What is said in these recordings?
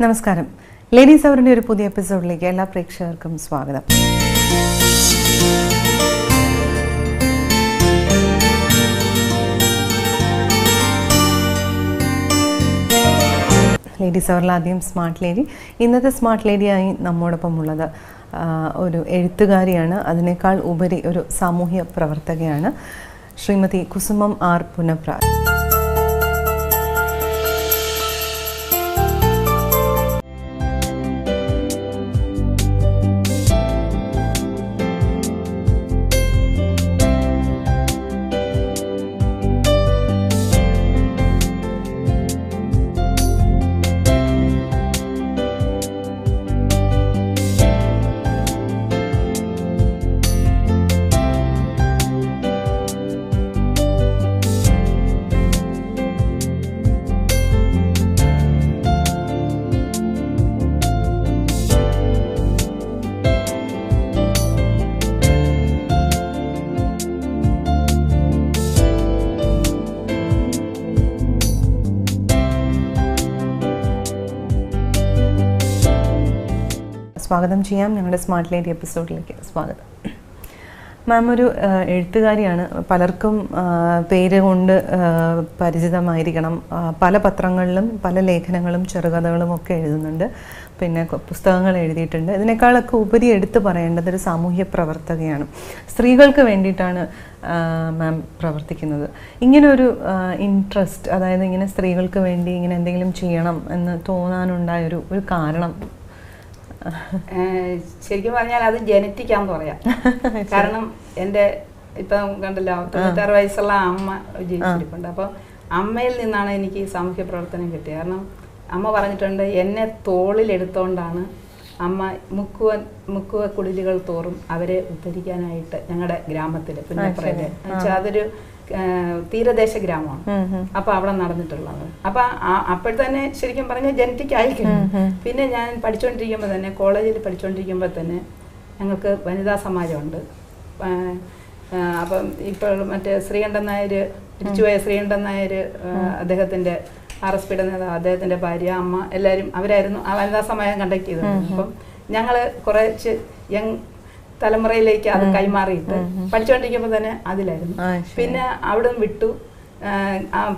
നമസ്കാരം. ലേഡീസ് അവറിൻ്റെ ഒരു പുതിയ എപ്പിസോഡിലേക്ക് എല്ലാ പ്രേക്ഷകർക്കും സ്വാഗതം. ലേഡീസ് അവറിൽ ആദ്യം സ്മാർട്ട് ലേഡി. ഇന്നത്തെ സ്മാർട്ട് ലേഡിയായി നമ്മോടൊപ്പം ഉള്ളത് ഒരു എഴുത്തുകാരിയാണ്. അതിനേക്കാൾ ഉപരി ഒരു സാമൂഹ്യ പ്രവർത്തകയാണ്. ശ്രീമതി കുസുമം ആർ പുന്നപ്ര. സ്വാഗതം ചെയ്യാം. ഞങ്ങളുടെ സ്മാർട്ട് ലേഡി എപ്പിസോഡിലേക്ക് സ്വാഗതം. മാം ഒരു എഴുത്തുകാരിയാണ്. പലർക്കും പേര് കൊണ്ട് പരിചിതമായിരിക്കണം. പല പത്രങ്ങളിലും പല ലേഖനങ്ങളും ചെറുകഥകളും ഒക്കെ എഴുതുന്നുണ്ട്. പിന്നെ പുസ്തകങ്ങൾ എഴുതിയിട്ടുണ്ട്. ഇതിനേക്കാളൊക്കെ ഉപരി എടുത്തു പറയേണ്ടത് ഒരു സാമൂഹ്യ പ്രവർത്തകയാണ്. സ്ത്രീകൾക്ക് വേണ്ടിയിട്ടാണ് മാം പ്രവർത്തിക്കുന്നത്. ഇങ്ങനൊരു ഇൻട്രസ്റ്റ്, അതായത് ഇങ്ങനെ സ്ത്രീകൾക്ക് വേണ്ടി ഇങ്ങനെ എന്തെങ്കിലും ചെയ്യണം എന്ന് തോന്നാനുണ്ടായൊരു കാരണം? ശരിക്കും പറഞ്ഞാൽ അത് ജനറ്റിക്കാന്ന് പറയാം. കാരണം എൻ്റെ ഇപ്പം കണ്ടല്ലോ 96 വയസ്സുള്ള അമ്മ ജീവിച്ചിരിപ്പുണ്ട്. അപ്പോൾ അമ്മയിൽ നിന്നാണ് എനിക്ക് സാമൂഹ്യ പ്രവർത്തനം കിട്ടിയത്. കാരണം അമ്മ പറഞ്ഞിട്ടുണ്ട്, എന്നെ തോളിലെടുത്തോണ്ടാണ് അമ്മ മുക്കുവ കുടിലുകൾ തോറും അവരെ ഉദ്ധരിക്കാനായിട്ട് ഞങ്ങളുടെ ഗ്രാമത്തിൽ പുന്നപ്രയില് വെച്ചാൽ അതൊരു തീരദേശ ഗ്രാമമാണ്. അപ്പൊ അവിടെ നടന്നിട്ടുള്ളത്. അപ്പൊ അപ്പോൾ തന്നെ ശരിക്കും പറഞ്ഞാൽ ജനറ്റിക് ആയിരിക്കും. പിന്നെ ഞാൻ പഠിച്ചുകൊണ്ടിരിക്കുമ്പോൾ തന്നെ, കോളേജിൽ പഠിച്ചുകൊണ്ടിരിക്കുമ്പോൾ തന്നെ ഞങ്ങൾക്ക് വനിതാ സമാജമുണ്ട്. അപ്പം ഇപ്പോൾ മറ്റേ ശ്രീകണ്ഠൻ നായർ, തിരിച്ചുപോയ ശ്രീകണ്ഠൻ നായർ, അദ്ദേഹത്തിന്റെ RSPയുടെ നേതാവ്, അദ്ദേഹത്തിന്റെ ഭാര്യ, അമ്മ, എല്ലാവരും അവരായിരുന്നു ആ വനിതാ സമാജം കണ്ടക്ട് ചെയ്തത്. അപ്പം ഞങ്ങള് കുറച്ച് യങ് തലമുറയിലേക്ക് അത് കൈമാറിയിട്ട് പഠിച്ചുകൊണ്ടിരിക്കുമ്പോൾ തന്നെ അതിലായിരുന്നു. പിന്നെ അവിടെ വിട്ടു,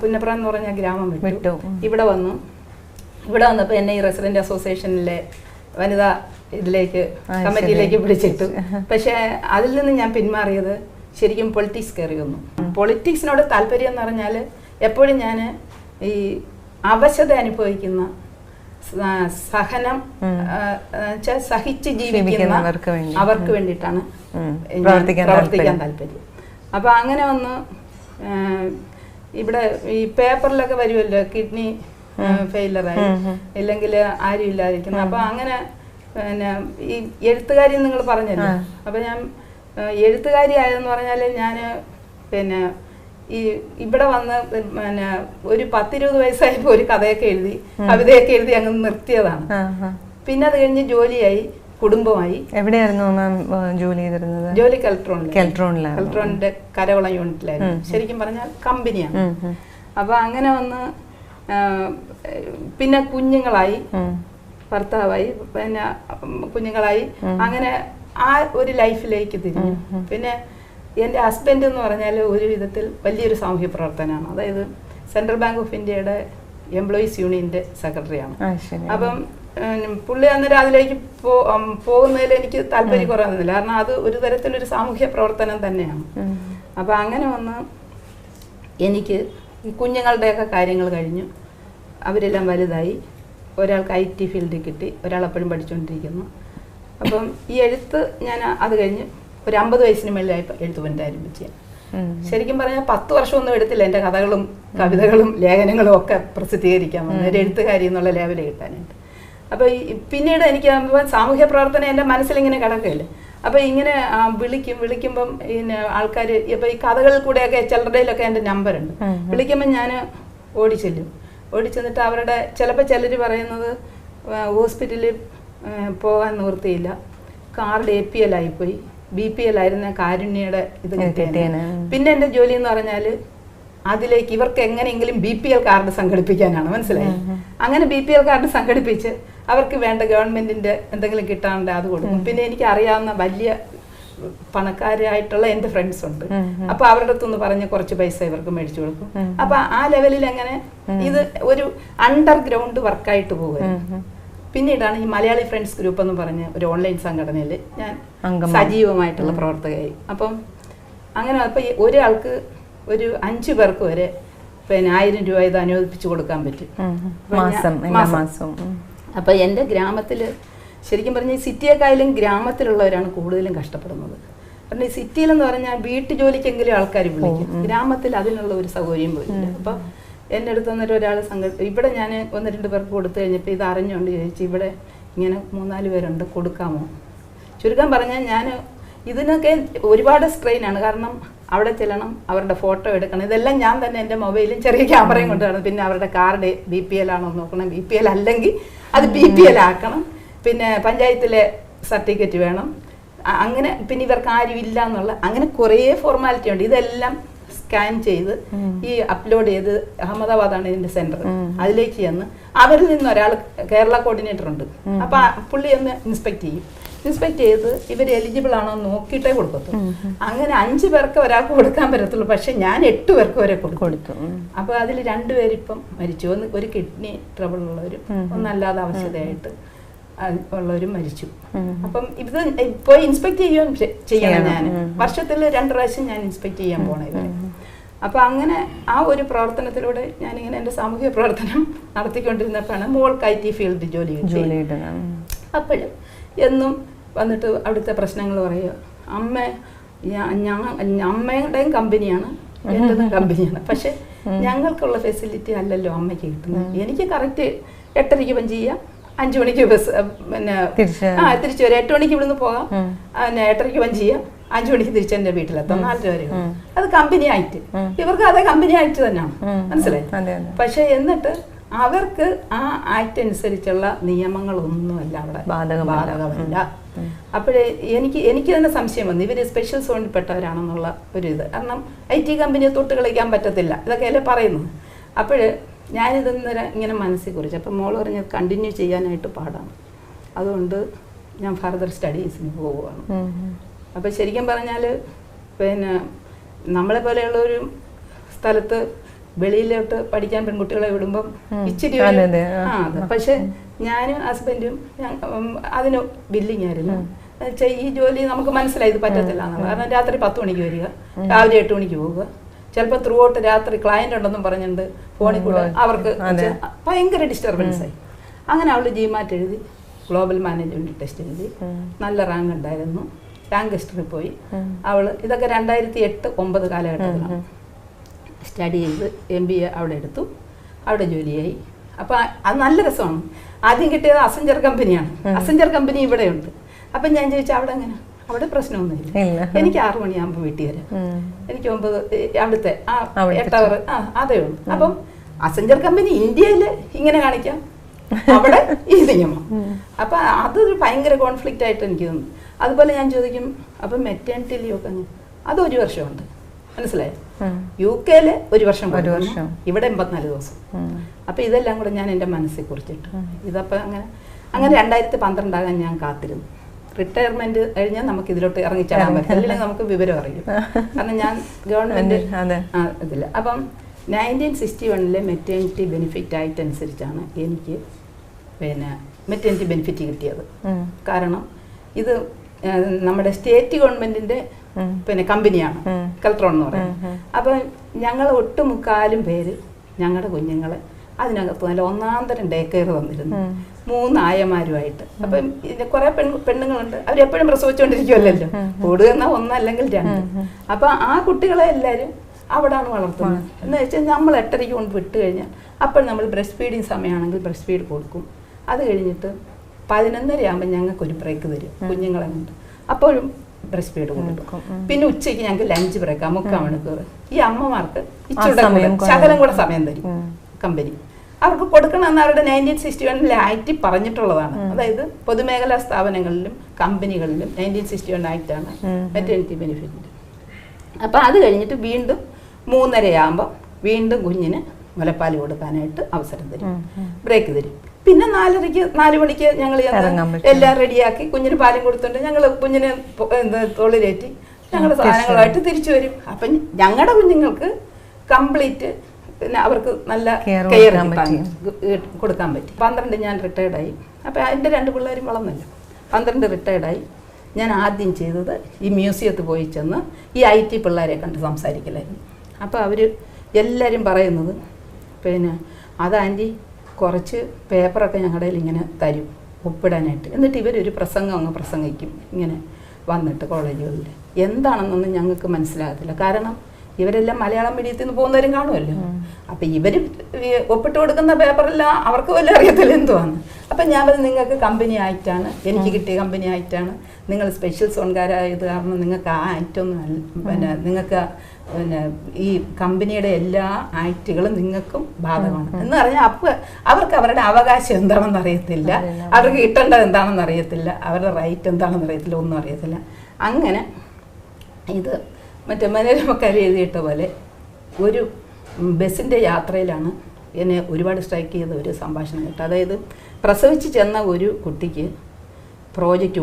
പുന്നപ്ര എന്ന് പറഞ്ഞ ഗ്രാമം വിട്ടു. ഇവിടെ വന്നപ്പോൾ എന്നെ ഈ റെസിഡന്റ് അസോസിയേഷനിലെ വനിതാ ഇതിലേക്ക് കമ്മിറ്റിയിലേക്ക് പിടിച്ചിട്ടു. പക്ഷെ അതിൽ നിന്ന് ഞാൻ പിന്മാറിയത് ശരിക്കും പൊളിറ്റിക്സ് കയറി വന്നു. പൊളിറ്റിക്സിനോട് താല്പര്യം എന്ന് പറഞ്ഞാൽ എപ്പോഴും ഞാൻ ഈ അവശത അനുഭവിക്കുന്ന, സഹനം സഹിച്ച് ജീവിക്കുന്ന അവർക്ക് വേണ്ടിയിട്ടാണ് പ്രവർത്തിക്കാൻ താല്പര്യം. അപ്പൊ അങ്ങനെ വന്ന് ഇവിടെ ഈ പേപ്പറിലൊക്കെ വരുമല്ലോ, കിഡ്നി ഫെയിലറായി, ഇല്ലെങ്കിൽ ആരും ഇല്ലാതിരിക്കുന്നു. അപ്പൊ അങ്ങനെ പിന്നെ ഈ എഴുത്തുകാരി നിങ്ങൾ പറഞ്ഞല്ലോ. അപ്പൊ ഞാൻ എഴുത്തുകാരി ആയതെന്ന് പറഞ്ഞാല് ഞാൻ പിന്നെ ഈ ഇവിടെ വന്ന് പിന്നെ ഒരു 10-20 വയസ്സായപ്പോ ഒരു കഥയൊക്കെ എഴുതി, കവിതയൊക്കെ എഴുതി അങ്ങ് നിർത്തിയതാണ്. പിന്നെ അത് കഴിഞ്ഞ് ജോലിയായി, കുടുംബമായി. എവിടെയായിരുന്നു മാം ജോലി ചെയ്തിരുന്നത്? ജോലി കെൽട്രോണിന്റെ കരവളം യൂണിറ്റിലായിരുന്നു. ശരിക്കും പറഞ്ഞാൽ കമ്പനിയാണ്. അപ്പൊ അങ്ങനെ വന്ന് പിന്നെ കുഞ്ഞുങ്ങളായി, ഭർത്താവായി, പിന്നെ കുഞ്ഞുങ്ങളായി, അങ്ങനെ ആ ഒരു ലൈഫിലേക്ക് തിരിഞ്ഞു. പിന്നെ എൻ്റെ ഹസ്ബൻഡ് എന്ന് പറഞ്ഞാൽ ഒരു വിധത്തിൽ വലിയൊരു സാമൂഹ്യ പ്രവർത്തനമാണ്. അതായത് സെൻട്രൽ ബാങ്ക് ഓഫ് ഇന്ത്യയുടെ എംപ്ലോയീസ് യൂണിയന്റെ സെക്രട്ടറിയാണ്. അപ്പം പുള്ളി അന്നേരം അതിലേക്ക് പോകുന്നതിൽ എനിക്ക് താല്പര്യം കുറവൊന്നുമില്ല. കാരണം അത് ഒരു തരത്തിലൊരു സാമൂഹ്യ പ്രവർത്തനം തന്നെയാണ്. അപ്പം അങ്ങനെ വന്ന് എനിക്ക് ഈ കുഞ്ഞുങ്ങളുടെയൊക്കെ കാര്യങ്ങൾ കഴിഞ്ഞു. അവരെല്ലാം വലുതായി. ഒരാൾക്ക് IT ഫീൽഡിൽ കിട്ടി, ഒരാളെപ്പോഴും പഠിച്ചുകൊണ്ടിരിക്കുന്നു. അപ്പം ഈ എഴുത്ത് ഞാൻ അത് കഴിഞ്ഞ് ഒരു 50 വയസ്സിന് മേളിലായി എഴുത്തുപണിത് ആരംഭിച്ചു. ശരിക്കും പറഞ്ഞാൽ 10 വർഷമൊന്നും എടുത്തില്ല എൻ്റെ കഥകളും കവിതകളും ലേഖനങ്ങളും ഒക്കെ പ്രസിദ്ധീകരിക്കാൻ വന്നു, ഒരു എഴുത്തുകാരി എന്നുള്ള ലെവൽ കിട്ടാനായിട്ട്. അപ്പോൾ പിന്നീട് എനിക്ക് സാമൂഹ്യ പ്രവർത്തനം എൻ്റെ മനസ്സിലിങ്ങനെ കിടക്കുകയില്ല. അപ്പോൾ ഇങ്ങനെ വിളിക്കുമ്പം പിന്നെ ആൾക്കാർ ഇപ്പോൾ ഈ കഥകളിൽ കൂടെയൊക്കെ ചിലരുടെയിലൊക്കെ എൻ്റെ നമ്പറുണ്ട്. വിളിക്കുമ്പം ഞാൻ ഓടിച്ചെന്നിട്ട് അവരുടെ ചിലപ്പോൾ ചിലർ പറയുന്നത് ഹോസ്പിറ്റലിൽ പോകാൻ നിവൃത്തിയില്ല, കാർഡ് APL ആയിപ്പോയി, BPL ആയിരുന്ന കാരുണ്യയുടെ ഇത് കിട്ടിയാണ്. പിന്നെ എൻ്റെ ജോലി എന്ന് പറഞ്ഞാൽ അതിലേക്ക് ഇവർക്ക് എങ്ങനെയെങ്കിലും BPL കാർഡ് സംഘടിപ്പിക്കാനാണ്, മനസ്സിലായി. അങ്ങനെ BPL കാർഡ് സംഘടിപ്പിച്ച് അവർക്ക് വേണ്ട ഗവൺമെന്റിന്റെ എന്തെങ്കിലും കിട്ടാണ്ട് അത് കൊടുക്കും. പിന്നെ എനിക്ക് അറിയാവുന്ന വലിയ പണക്കാരായിട്ടുള്ള എൻ്റെ ഫ്രണ്ട്സ് ഉണ്ട്. അപ്പൊ അവരുടെ അടുത്തൊന്ന് പറഞ്ഞ് കുറച്ച് പൈസ ഇവർക്ക് മേടിച്ചു കൊടുക്കും. അപ്പൊ ആ ലെവലിൽ അങ്ങനെ ഇത് ഒരു അണ്ടർഗ്രൗണ്ട് വർക്കായിട്ട് പോകുക. പിന്നീടാണ് ഈ മലയാളി ഫ്രണ്ട്സ് ഗ്രൂപ്പ് എന്ന് പറഞ്ഞ് ഒരു ഓൺലൈൻ സംഘടനയിൽ ഞാൻ സജീവമായിട്ടുള്ള പ്രവർത്തകയായി. അപ്പം അങ്ങനെ അപ്പോൾ ഒരാൾക്ക് ഒരു 5 പേർക്ക് വരെ പിന്നെ 1000 രൂപ ഇത് അനുവദിപ്പിച്ചു കൊടുക്കാൻ പറ്റും മാസം. അപ്പൊ എൻ്റെ ഗ്രാമത്തിൽ ശരിക്കും പറഞ്ഞാൽ ഈ സിറ്റിയെക്കായാലും ഗ്രാമത്തിലുള്ളവരാണ് കൂടുതലും കഷ്ടപ്പെടുന്നത്. കാരണം ഈ സിറ്റിയിലെന്ന് പറഞ്ഞാൽ വീട്ടു ജോലിക്കെങ്കിലും ആൾക്കാർ വിളിക്കും, ഗ്രാമത്തിൽ അതിനുള്ള ഒരു സൗകര്യം പോയില്ല. അപ്പൊ എൻ്റെ അടുത്ത് വന്നിട്ട് ഒരാൾ ഇവിടെ ഞാൻ 1-2 പേർക്ക് കൊടുത്തു കഴിഞ്ഞപ്പോൾ ഇത് അറിഞ്ഞുകൊണ്ട് ചോദിച്ചു, ഇവിടെ ഇങ്ങനെ 3-4 പേരുണ്ട്, കൊടുക്കാമോ? ചുരുക്കം പറഞ്ഞാൽ ഞാൻ ഇതിനൊക്കെ ഒരുപാട് സ്ട്രെയിനാണ്. കാരണം അവിടെ ചെല്ലണം, അവരുടെ ഫോട്ടോ എടുക്കണം, ഇതെല്ലാം ഞാൻ തന്നെ എൻ്റെ മൊബൈലും ചെറിയ ക്യാമറയും കൊണ്ടാണ്. പിന്നെ അവരുടെ കാർഡ് BPL ആണോ നോക്കണം, BPL അല്ലെങ്കിൽ അത് BPL ആക്കണം, പിന്നെ പഞ്ചായത്തിലെ സർട്ടിഫിക്കറ്റ് വേണം, അങ്ങനെ പിന്നെ ഇവർക്ക് ആരും ഇല്ല എന്നുള്ള അങ്ങനെ കുറേ ഫോർമാലിറ്റി ഉണ്ട്. ഇതെല്ലാം സ്കാൻ ചെയ്ത് ഈ അപ്ലോഡ് ചെയ്ത് അഹമ്മദാബാദാണ് ഇതിന്റെ സെന്റർ, അതിലേക്ക് ചെന്ന് അവരിൽ നിന്ന് ഒരാൾ കേരള കോർഡിനേറ്റർ ഉണ്ട്. അപ്പൊ പുള്ളി ഒന്ന് ഇൻസ്പെക്ട് ചെയ്യും. ഇൻസ്പെക്ട് ചെയ്ത് ഇവർ എലിജിബിൾ ആണോ നോക്കിയിട്ടേ കൊടുക്കത്തുള്ളൂ. അങ്ങനെ 5 പേർക്ക് ഒരാൾക്ക് കൊടുക്കാൻ പറ്റത്തുള്ളൂ. പക്ഷെ ഞാൻ 8 പേർക്ക് വരെ കൊടുത്തു. അപ്പൊ അതിൽ 2 പേരിപ്പം മരിച്ചു. ഒരു കിഡ്നി ട്രബിൾ ഉള്ളവരും ഒന്നല്ലാതെ അവശതയായിട്ട് ഉള്ളവരും മരിച്ചു. അപ്പം ഇത് പോയി ഇൻസ്പെക്ട് ചെയ്യണം. ഞാൻ വർഷത്തിൽ 2 പ്രാവശ്യം ഞാൻ ഇൻസ്പെക്ട് ചെയ്യാൻ പോണേ ഇവരെ. അപ്പൊ അങ്ങനെ ആ ഒരു പ്രവർത്തനത്തിലൂടെ ഞാനിങ്ങനെ എൻ്റെ സാമൂഹിക പ്രവർത്തനം നടത്തിക്കൊണ്ടിരുന്നപ്പോഴാണ് മോൾക്ക് IT ഫീൽഡ് ജോലി കിട്ടിയത്. അപ്പോഴും എന്നും വന്നിട്ട് അവിടുത്തെ പ്രശ്നങ്ങൾ പറയുക, അമ്മയുടെയും കമ്പനിയാണ്, എൻ്റെതും കമ്പനിയാണ്, പക്ഷെ ഞങ്ങൾക്കുള്ള ഫെസിലിറ്റി അല്ലല്ലോ അമ്മയ്ക്ക് കിട്ടുന്നത്. എനിക്ക് കറക്റ്റ് 8:30 പഞ്ച് ചെയ്യാം, 5 മണിക്ക് ബസ് പിന്നെ തിരിച്ചു വരാം, 8 മണിക്ക് ഇവിടുന്ന് പോകാം, പിന്നെ 8:30 പഞ്ച് ചെയ്യാം, 5 മണിക്ക് തിരിച്ച് എൻ്റെ വീട്ടിലെത്താം, 4 വരെ. അത് കമ്പനി ആയിട്ട് ഇവർക്ക് അതേ കമ്പനി ആയിട്ട് തന്നെയാണ്, മനസ്സിലായി. പക്ഷെ എന്നിട്ട് അവർക്ക് ആ ആക്ട് അനുസരിച്ചുള്ള നിയമങ്ങളൊന്നുമല്ല അവിടെ ബാധകമല്ല. അപ്പോഴേ എനിക്ക് തന്നെ സംശയം വന്നു, ഇവര് സ്പെഷ്യൽ സോണിൽ പെട്ടവരാണെന്നുള്ള ഒരു ഇത്. കാരണം IT കമ്പനിയെ തൊട്ട് കളിക്കാൻ പറ്റത്തില്ല, ഇതൊക്കെയല്ലേ പറയുന്നത്. അപ്പോഴ് ഞാനിതൊന്നേരം ഇങ്ങനെ മനസ്സിൽ കുറിച്ച്. അപ്പം മോള് പറഞ്ഞത് കണ്ടിന്യൂ ചെയ്യാനായിട്ട് പാടാണ്, അതുകൊണ്ട് ഞാൻ ഫർദർ സ്റ്റഡീസിന് പോവുകയാണ്. അപ്പം ശരിക്കും പറഞ്ഞാൽ പിന്നെ നമ്മളെ പോലെയുള്ള ഒരു സ്ഥലത്ത് വെളിയിലോട്ട് പഠിക്കാൻ പെൺകുട്ടികളെ വിടുമ്പം ഇച്ചിരി പക്ഷെ ഞാനും ഹസ്ബൻഡും അതിന് ബില്ലിങ് ആയിരുന്നു. ഈ ജോലി നമുക്ക് മനസ്സിലായി ഇത് പറ്റത്തില്ല എന്നുള്ളത്. കാരണം രാത്രി 10 മണിക്ക് വരിക, രാവിലെ 8 മണിക്ക് പോവുക, ചിലപ്പോൾ ത്രൂ ഔട്ട് രാത്രി ക്ലയന്റ് ഉണ്ടെന്നും പറഞ്ഞിട്ടുണ്ട് ഫോണിൽ കൂടെ. അവർക്ക് ഭയങ്കര ഡിസ്റ്റർബൻസ് ആയി. അങ്ങനെ അവൾ GMAT എഴുതി, ഗ്ലോബൽ മാനേജ്മെന്റ് ടെസ്റ്റ് എഴുതി, നല്ല റാങ്ക് ഉണ്ടായിരുന്നു. റാങ്ക് ഹിസ്റ്ററി പോയി. അവൾ ഇതൊക്കെ 2008-9 കാലഘട്ടത്തിലാണ്. സ്റ്റഡി ചെയ്ത് MBA അവിടെ എടുത്തു, അവിടെ ജോലിയായി. അപ്പം അത് നല്ല രസമാണ്. ആദ്യം കിട്ടിയത് അസഞ്ചർ കമ്പനിയാണ്. അസഞ്ചർ കമ്പനി ഇവിടെയുണ്ട്. അപ്പം ഞാൻ ചോദിച്ചാൽ അവിടെ എങ്ങനെ? അവിടെ പ്രശ്നമൊന്നുമില്ല. എനിക്ക് 6 മണിയാകുമ്പോൾ വീട്ടിൽ വരാം, എനിക്ക് 9 അവിടുത്തെ 8 അവർ അതേ ഉള്ളൂ. അപ്പം അസഞ്ചർ കമ്പനി ഇന്ത്യയിൽ ഇങ്ങനെ കാണിക്കാം, അവിടെ ഈ നിയമം. അപ്പം അതൊരു ഭയങ്കര കോൺഫ്ലിക്റ്റ് ആയിട്ട് എനിക്ക് തോന്നുന്നു. അതുപോലെ ഞാൻ ചോദിക്കും, അപ്പം മെറ്റേണിറ്റി ലീവ് ഒക്കെ അത് 1 വർഷമുണ്ട്, മനസ്സിലായോ? UK-ല് 1 വർഷം, ഇവിടെ 84 ദിവസം. അപ്പൊ ഇതെല്ലാം കൂടെ ഞാൻ എൻ്റെ മനസ്സിൽ കുറിച്ചിട്ട് ഇതപ്പം അങ്ങനെ 2012 ആകാൻ ഞാൻ കാത്തിരുന്നു. റിട്ടയർമെന്റ് കഴിഞ്ഞാൽ നമുക്ക് ഇതിലോട്ട് ഇറങ്ങിച്ചാടാൻ പറ്റില്ല, അല്ലെങ്കിൽ നമുക്ക് വിവരം അറിയും. കാരണം ഞാൻ ഗവൺമെന്റ് ഇതില്ല. അപ്പം 1961 മെറ്റേണിറ്റി ബെനിഫിറ്റ് ആക്ട് അനുസരിച്ചാണ് എനിക്ക് പിന്നെ മെറ്റേണിറ്റി ബെനിഫിറ്റ് കിട്ടിയത്. കാരണം ഇത് നമ്മുടെ സ്റ്റേറ്റ് ഗവൺമെന്റിന്റെ പിന്നെ കമ്പനിയാണ് കെൽട്രോൺ എന്ന് പറയുന്നത്. അപ്പം ഞങ്ങൾ ഒട്ടുമുക്കാലും പേര് ഞങ്ങളുടെ കുഞ്ഞുങ്ങളെ അതിനകത്ത് നല്ല 1-ാം തരം ഡേ കെയർ തന്നിരുന്നു, 3 ആയമാരുമായിട്ട്. അപ്പം ഇതിന് കുറെ പെണ്ണുങ്ങളുണ്ട്, അവരെപ്പോഴും പ്രസവിച്ചുകൊണ്ടിരിക്കുമല്ലോ, കൂടുന്ന 1 അല്ലെങ്കിൽ 2. അപ്പൊ ആ കുട്ടികളെ എല്ലാവരും അവിടാണ് വളർത്തുന്നത്. എന്ന് വെച്ചാൽ നമ്മൾ 8:30 കൊണ്ട് വിട്ട് കഴിഞ്ഞാൽ അപ്പോൾ നമ്മൾ ബ്രസ്റ്റ് ഫീഡിങ് സമയമാണെങ്കിൽ ബ്രസ്റ്റ് ഫീഡ് കൊടുക്കും. അത് കഴിഞ്ഞിട്ട് 11:30 ആകുമ്പോൾ ഞങ്ങൾക്കൊരു ബ്രേക്ക് തരും കുഞ്ഞുങ്ങളെ കൊണ്ട്, അപ്പോഴും ബ്രസ്റ്റ് ഫീഡ് കൊടുക്കും. പിന്നെ ഉച്ചയ്ക്ക് ഞങ്ങൾക്ക് ലഞ്ച് ബ്രേക്ക് 3/4 മണിക്കൂർ. ഈ അമ്മമാർക്ക് ഇച്ചിരി ശകലം കൂടെ സമയം തരും കമ്പനി. അവർക്ക് കൊടുക്കണമെന്ന് അവരുടെ 1961 ആക്ട് പറഞ്ഞിട്ടുള്ളതാണ്. അതായത് പൊതുമേഖലാ സ്ഥാപനങ്ങളിലും കമ്പനികളിലും 1961 ആക്ടാണ് മെറ്റേണിറ്റി ബെനിഫിറ്റ്. അപ്പം അത് കഴിഞ്ഞിട്ട് വീണ്ടും 3:30 ആകുമ്പോൾ വീണ്ടും കുഞ്ഞിന് മുലപ്പാൽ കൊടുക്കാനായിട്ട് അവസരം തരും, ബ്രേക്ക് തരും. പിന്നെ 4 മണിക്ക് ഞങ്ങൾ എല്ലാം റെഡിയാക്കി കുഞ്ഞിന് പാലും കൊടുത്തുകൊണ്ട് ഞങ്ങൾ കുഞ്ഞിനെ തോളിലേറ്റി ഞങ്ങൾ സാധനങ്ങളുമായിട്ട് തിരിച്ചു വരും. അപ്പം ഞങ്ങളുടെ കുഞ്ഞുങ്ങൾക്ക് കംപ്ലീറ്റ് പിന്നെ അവർക്ക് നല്ല കെയർ കൊടുക്കാൻ പറ്റി. 12 ഞാൻ റിട്ടയർഡായി. അപ്പം എൻ്റെ 2 പിള്ളേരും വളർന്നില്ല. 12 റിട്ടയർഡായി. ഞാൻ ആദ്യം ചെയ്തത് ഈ മ്യൂസിയത്തിൽ പോയി ചെന്ന് ഈ IT പിള്ളേരെ കണ്ട് സംസാരിക്കലായിരുന്നു. അപ്പോൾ അവർ എല്ലാവരും പറയുന്നത് പിന്നെ അത് ആൻറ്റി കുറച്ച് പേപ്പറൊക്കെ ഞങ്ങളുടെ കയ്യിൽ ഇങ്ങനെ തരും ഒപ്പിടാനായിട്ട്, എന്നിട്ട് ഇവരൊരു പ്രസംഗം അങ്ങ് പ്രസംഗിക്കും ഇങ്ങനെ വന്നിട്ട് കോളേജുകളിൽ. എന്താണെന്നൊന്നും ഞങ്ങൾക്ക് മനസ്സിലാകത്തില്ല. കാരണം ഇവരെല്ലാം മലയാളം മീഡിയത്തിൽ നിന്ന് പോകുന്നവരും കാണുമല്ലോ. അപ്പം ഇവർ ഒപ്പിട്ട് കൊടുക്കുന്ന പേപ്പറെല്ലാം അവർക്ക് വല്ലതും അറിയത്തില്ല എന്തുവാന്ന്. അപ്പം ഞാൻ പറഞ്ഞു നിങ്ങൾക്ക് കമ്പനി ആയിട്ടാണ്, എനിക്ക് കിട്ടിയ കമ്പനി ആയിട്ടാണ്, നിങ്ങൾ സ്പെഷ്യൽ സോൺകാരായത് കാരണം നിങ്ങൾക്ക് ആ ആക്റ്റൊന്നും പിന്നെ നിങ്ങൾക്ക് പിന്നെ ഈ കമ്പനിയുടെ എല്ലാ ആക്റ്റുകളും നിങ്ങൾക്കും ബാധകമാണ് എന്ന് പറഞ്ഞാൽ അപ്പോൾ അവർക്ക് അവരുടെ അവകാശം എന്താണെന്ന് അറിയത്തില്ല, അവർക്ക് കിട്ടേണ്ടത് എന്താണെന്ന് അറിയത്തില്ല, അവരുടെ റൈറ്റ് എന്താണെന്ന് അറിയത്തില്ല, ഒന്നും അറിയത്തില്ല. അങ്ങനെ ഇത് മറ്റേ മനോരമക്കാർ എഴുതിയിട്ട പോലെ ഒരു ബസ്സിൻ്റെ യാത്രയിലാണ് എന്നെ ഒരുപാട് സ്ട്രൈക്ക് ചെയ്ത ഒരു സംഭാഷണം കേട്ടത്. അതായത് പ്രസവിച്ച് ചെന്ന ഒരു കുട്ടിക്ക് പ്രോജക്റ്റ്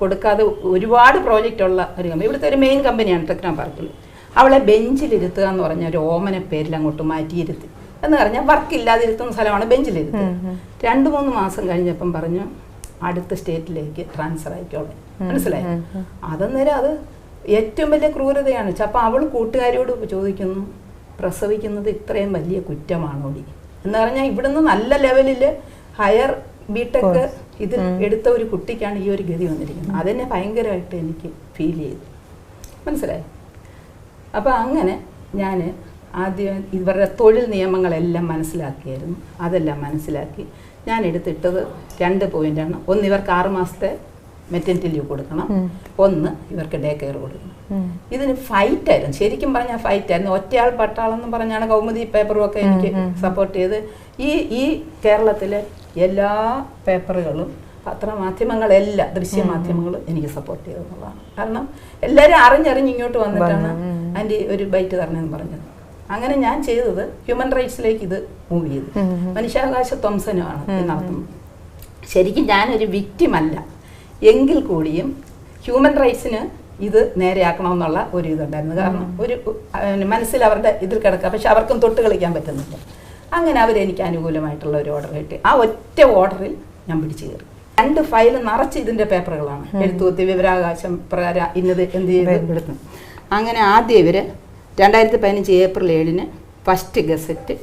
കൊടുക്കാതെ ഒരുപാട് പ്രോജക്റ്റുള്ള ഒരു കമ്പനി, ഇവിടുത്തെ ഒരു മെയിൻ കമ്പനിയാണ് ടെക്നോ പാർക്കിൽ. അവളെ ബെഞ്ചിലിരുത്തുക എന്ന് പറഞ്ഞ ഒരു ഓമന പേരിൽ അങ്ങോട്ട് മാറ്റിയിരുത്തി എന്ന് പറഞ്ഞാൽ വർക്കില്ലാതിരുത്തുന്ന സ്ഥലമാണ് ബെഞ്ചിലിരുത്തുക. 2-3 മാസം കഴിഞ്ഞപ്പം പറഞ്ഞു അടുത്ത സ്റ്റേറ്റിലേക്ക് ട്രാൻസ്ഫർ ആയിക്കോളെ. മനസ്സിലായി? അതെന്നേരം അത് ഏറ്റവും വലിയ ക്രൂരതയാണ്. അപ്പം അവൾ കൂട്ടുകാരോട് ചോദിക്കുന്നു പ്രസവിക്കുന്നത് ഇത്രയും വലിയ കുറ്റമാണോടി എന്ന് പറഞ്ഞാൽ ഇവിടുന്ന് നല്ല ലെവലിൽ ഹയർ ബിടെക് ഇത് എടുത്ത ഒരു കുട്ടിക്കാണ് ഈ ഒരു ഗതി വന്നിരിക്കുന്നത്. അതെന്നെ ഭയങ്കരമായിട്ട് എനിക്ക് ഫീൽ ചെയ്തു. മനസ്സിലായി? അപ്പോൾ അങ്ങനെ ഞാൻ ആദ്യം ഇവരുടെ തൊഴിൽ നിയമങ്ങളെല്ലാം മനസ്സിലാക്കിയായിരുന്നു. അതെല്ലാം മനസ്സിലാക്കി ഞാൻ എടുത്തിട്ടത് 2 പോയിൻ്റാണ്. ഒന്ന് ഇവർക്ക് 6 മാസത്തെ മെറ്റർനിറ്റി ലീവ് കൊടുക്കണം, ഒന്ന് ഇവർക്ക് ഡേ കെയർ കൊടുക്കണം. ഇതിന് ഫൈറ്റായിരുന്നു, ശരിക്കും പറഞ്ഞാൽ ഫൈറ്റായിരുന്നു. ഒറ്റയാൾ പട്ടാളെന്ന് പറഞ്ഞാണ് കൗമുദി പേപ്പറും ഒക്കെ എനിക്ക് സപ്പോർട്ട് ചെയ്ത് ഈ കേരളത്തിലെ എല്ലാ പേപ്പറുകളും പത്രമാധ്യമങ്ങളെല്ലാം ദൃശ്യമാധ്യമങ്ങളും എനിക്ക് സപ്പോർട്ട് ചെയ്തെന്നുള്ളതാണ്. കാരണം എല്ലാവരും അറിഞ്ഞറിഞ്ഞ് ഇങ്ങോട്ട് വന്നിട്ടാണ് അതിൻ്റെ ഒരു ബൈറ്റ് തരണമെന്ന് പറഞ്ഞത്. അങ്ങനെ ഞാൻ ചെയ്തത് ഹ്യൂമൻ റൈറ്റ്സിലേക്ക് ഇത് മൂവ് ചെയ്തു. മനുഷ്യാവകാശ ധ്വംസനമാണ് നടത്തുന്നത്. ശരിക്കും ഞാനൊരു വിക്റ്റിമല്ല എങ്കിൽ കൂടിയും ഹ്യൂമൻ റൈറ്റ്സിന് ഇത് നേരെയാക്കണമെന്നുള്ള ഒരു ഇതുണ്ടായിരുന്നു. കാരണം ഒരു മനസ്സിൽ അവരുടെ ഇതിൽ കിടക്കുക, പക്ഷെ അവർക്കും തൊട്ട് കളിക്കാൻ പറ്റുന്നില്ല. അങ്ങനെ അവരെനിക്ക് അനുകൂലമായിട്ടുള്ള ഒരു ഓർഡർ കിട്ടി. ആ ഒറ്റ ഓർഡറിൽ ഞാൻ പിടിച്ചു കയറി. 2 ഫയൽ നിറച്ച് ഇതിൻ്റെ പേപ്പറുകളാണ്. എഴുത്തുകുത്തി വിവരാവകാശം പ്രകാരം ഇന്നത് എന്ത് ചെയ്ത് എടുത്തു. അങ്ങനെ ആദ്യം ഇവർ 2015 ഏപ്രിൽ 7 ഫസ്റ്റ് ഗസറ്റ്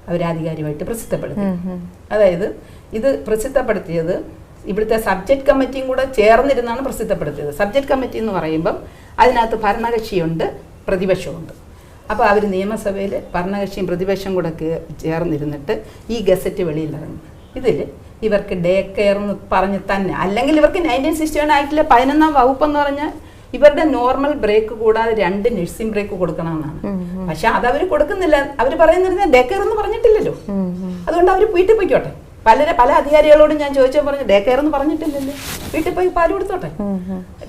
അവരാധികാരികമായിട്ട് പ്രസിദ്ധപ്പെടുത്തി. അതായത് ഇത് പ്രസിദ്ധപ്പെടുത്തിയത് ഇവിടുത്തെ സബ്ജക്റ്റ് കമ്മിറ്റിയും കൂടെ ചേർന്നിരുന്നാണ് പ്രസിദ്ധപ്പെടുത്തിയത്. സബ്ജക്റ്റ് കമ്മിറ്റി എന്ന് പറയുമ്പം അതിനകത്ത് ഭരണകക്ഷിയുണ്ട്, പ്രതിപക്ഷമുണ്ട്. അപ്പോൾ അവർ നിയമസഭയിൽ ഭരണകക്ഷിയും പ്രതിപക്ഷം കൂടെ ചേർന്നിരുന്നിട്ട് ഈ ഗസറ്റ് വെളിയിലിറങ്ങി. ഇതിൽ ഇവർക്ക് ഡേ കെയർ എന്ന് പറഞ്ഞ് തന്നെ, അല്ലെങ്കിൽ ഇവർക്ക് 1961 ആക്ടിലെ 11ാം വകുപ്പ് എന്ന് പറഞ്ഞാൽ ഇവരുടെ നോർമൽ ബ്രേക്ക് കൂടാതെ 2 നഴ്സിംഗ് ബ്രേക്ക് കൊടുക്കണമെന്നാണ്. പക്ഷെ അതവർ കൊടുക്കുന്നില്ല. അവർ പറയുന്നത് ഡേ കെയർ എന്ന് പറഞ്ഞിട്ടില്ലല്ലോ, അതുകൊണ്ട് അവർ വീട്ടിൽ പോയിക്കോട്ടെ. പല അധികാരികളോടും ഞാൻ ചോദിച്ചാൽ പറഞ്ഞു ഡേ കെയർ എന്ന് പറഞ്ഞിട്ടില്ലല്ലോ, വീട്ടിൽ പോയി പാല് കൊടുത്തോട്ടെ.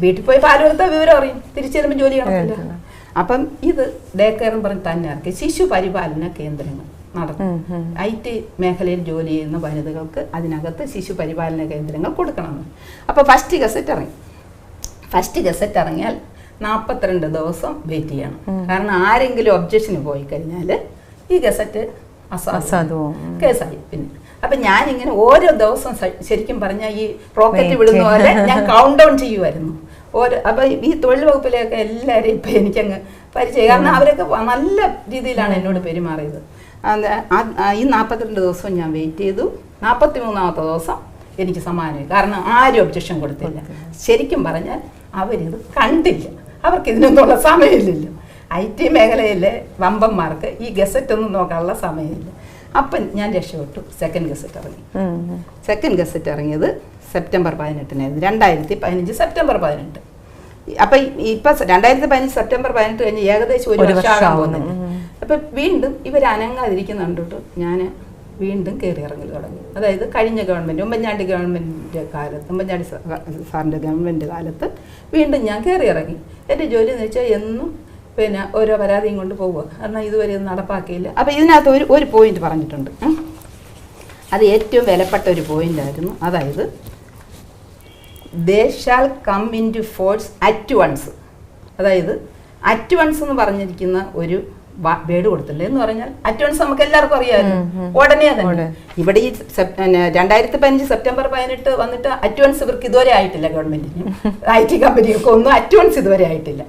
വീട്ടിൽ പോയി പാല് കൊടുത്താൽ വിവരം അറിയും, തിരിച്ചു വരുമ്പോൾ ജോലി കാണത്തില്ല. അപ്പം ഇത് ഡേ കെയർ എന്ന് പറഞ്ഞ് തന്നെ ഇറക്കി ശിശു പരിപാലന കേന്ദ്രങ്ങൾ നടത്തും. IT മേഖലയിൽ ജോലി ചെയ്യുന്ന വനിതകൾക്ക് അതിനകത്ത് ശിശു പരിപാലന കേന്ദ്രങ്ങൾ കൊടുക്കണമെന്ന്. അപ്പോൾ ഫസ്റ്റ് ഗസറ്റ് ഇറങ്ങി. ഫസ്റ്റ് ഗസറ്റ് ഇറങ്ങിയാൽ 42 ദിവസം വെയിറ്റ് ചെയ്യണം. കാരണം ആരെങ്കിലും ഒബ്ജക്ഷന് പോയി കഴിഞ്ഞാൽ ഈ ഗസറ്റ് അസാധുവാകും, കേസായി. പിന്നെ അപ്പം ഞാനിങ്ങനെ ഓരോ ദിവസം ശരിക്കും പറഞ്ഞാൽ ഈ റോക്കറ്റ് വിടുന്ന പോലെ ഞാൻ കൗണ്ട് ഡൗൺ ചെയ്യുമായിരുന്നു. അപ്പം ഈ തൊഴിൽ വകുപ്പിലെയൊക്കെ എല്ലാവരെയും ഇപ്പം എനിക്കങ്ങ് പരിചയം. കാരണം അവരൊക്കെ നല്ല രീതിയിലാണ് എന്നോട് പെരുമാറിയത്. ഈ 42 ദിവസവും ഞാൻ വെയിറ്റ് ചെയ്തു. 43ാമത്തെ ദിവസം എനിക്ക് സമ്മാനമായി. കാരണം ആരും ഒബ്ജക്ഷൻ കൊടുത്തില്ല. ശരിക്കും പറഞ്ഞാൽ അവരിത് കണ്ടില്ല, അവർക്ക് ഇതിനൊന്നുള്ള സമയമില്ലല്ലോ. IT മേഖലയിലെ വമ്പന്മാർക്ക് ഈ ഗസറ്റ് ഒന്നും നോക്കാനുള്ള സമയമില്ല. അപ്പം ഞാൻ രക്ഷപ്പെട്ടു. സെക്കൻഡ് ഗസറ്റ് ഇറങ്ങി. സെക്കൻഡ് ഗസറ്റ് ഇറങ്ങിയത് സെപ്റ്റംബർ 18 2015 സെപ്റ്റംബർ 18. അപ്പം ഇപ്പം 2015 സെപ്റ്റംബർ 18 കഴിഞ്ഞ് ഏകദേശം 1 വർഷമാകാൻ പോകുന്നത്. അപ്പം വീണ്ടും ഇവർ അനങ്ങാതിരിക്കുന്ന കണ്ടിട്ട് ഞാൻ വീണ്ടും കയറി ഇറങ്ങൽ തുടങ്ങി. അതായത് കഴിഞ്ഞ ഗവൺമെൻറ് ഉമ്മൻചാണ്ടി ഗവൺമെൻറ്റിൻ്റെ കാലത്ത്, ഉമ്മൻചാണ്ടി സാറിൻ്റെ ഗവൺമെൻറ് കാലത്ത് വീണ്ടും ഞാൻ കയറി ഇറങ്ങി. എൻ്റെ ജോലി എന്ന് വെച്ചാൽ എന്നും പിന്നെ ഓരോ പരാതിയും കൊണ്ട് പോവുക. കാരണം ഇതുവരെ ഇത് നടപ്പാക്കിയില്ല. അപ്പോൾ ഇതിനകത്ത് ഒരു പോയിന്റ് പറഞ്ഞിട്ടുണ്ട്. അത് ഏറ്റവും വിലപ്പെട്ട ഒരു പോയിന്റായിരുന്നു. അതായത് they shall come into force at once. അതായത് അറ്റ് വൺസ് എന്ന് പറഞ്ഞിരിക്കുന്ന ഒരു വേർഡ് കൊടുത്തിട്ടുണ്ട്. എന്ന് പറഞ്ഞാൽ അറ്റ് വൺസ് നമുക്ക് എല്ലാവർക്കും അറിയാമായിരുന്നു, ഉടനെ തന്നെ. ഇവിടെ ഈ 2015 സെപ്റ്റംബർ 18 വന്നിട്ട് അറ്റ് വൺസ് ഇവർക്ക് ഇതുവരെ ആയിട്ടില്ല. ഗവൺമെന്റിന് IT കമ്പനികൾക്ക് ഒന്നും അറ്റ് വൺസ് ഇതുവരെ ആയിട്ടില്ല.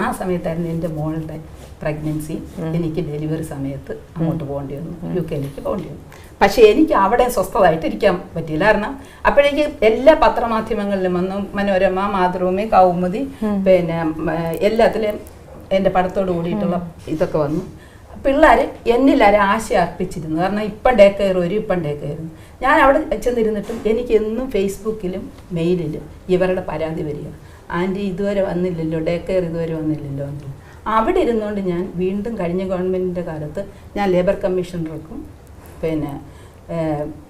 ആ സമയത്തായിരുന്നു എൻ്റെ മോളുടെ പ്രഗ്നൻസി. എനിക്ക് ഡെലിവറി സമയത്ത് അങ്ങോട്ട് പോകേണ്ടി വന്നു, UK പോകേണ്ടി വന്നു. പക്ഷേ എനിക്ക് അവിടെ സ്വസ്ഥമായിട്ട് ഇരിക്കാൻ പറ്റിയില്ല. കാരണം അപ്പോഴേക്ക് എല്ലാ പത്രമാധ്യമങ്ങളിലും വന്നു, മനോരമ, മാതൃഭൂമി, കൗമുദി, പിന്നെ എല്ലാത്തിലും എൻ്റെ പടത്തോട് കൂടിയിട്ടുള്ള ഇതൊക്കെ വന്നു. പിള്ളേർ എന്നിലാരെ ആശ അർപ്പിച്ചിരുന്നു. കാരണം ഇപ്പം ഡേ കെയർ വരും, ഇപ്പം ഡേ കെയർ. ഞാൻ അവിടെ ചെന്നിരുന്നിട്ടും എനിക്ക് എന്നും ഫേസ്ബുക്കിലും മെയിലിലും ഇവരുടെ പരാതി വരിക, ആൻറ്റി ഇതുവരെ വന്നില്ലല്ലോ, ഡേ കെയർ ഇതുവരെ വന്നില്ലല്ലോ എന്ന്. അവിടെ ഇരുന്നുകൊണ്ട് ഞാൻ വീണ്ടും കഴിഞ്ഞ ഗവൺമെൻറ്റിൻ്റെ കാലത്ത് ഞാൻ ലേബർ കമ്മീഷണർക്കും പിന്നെ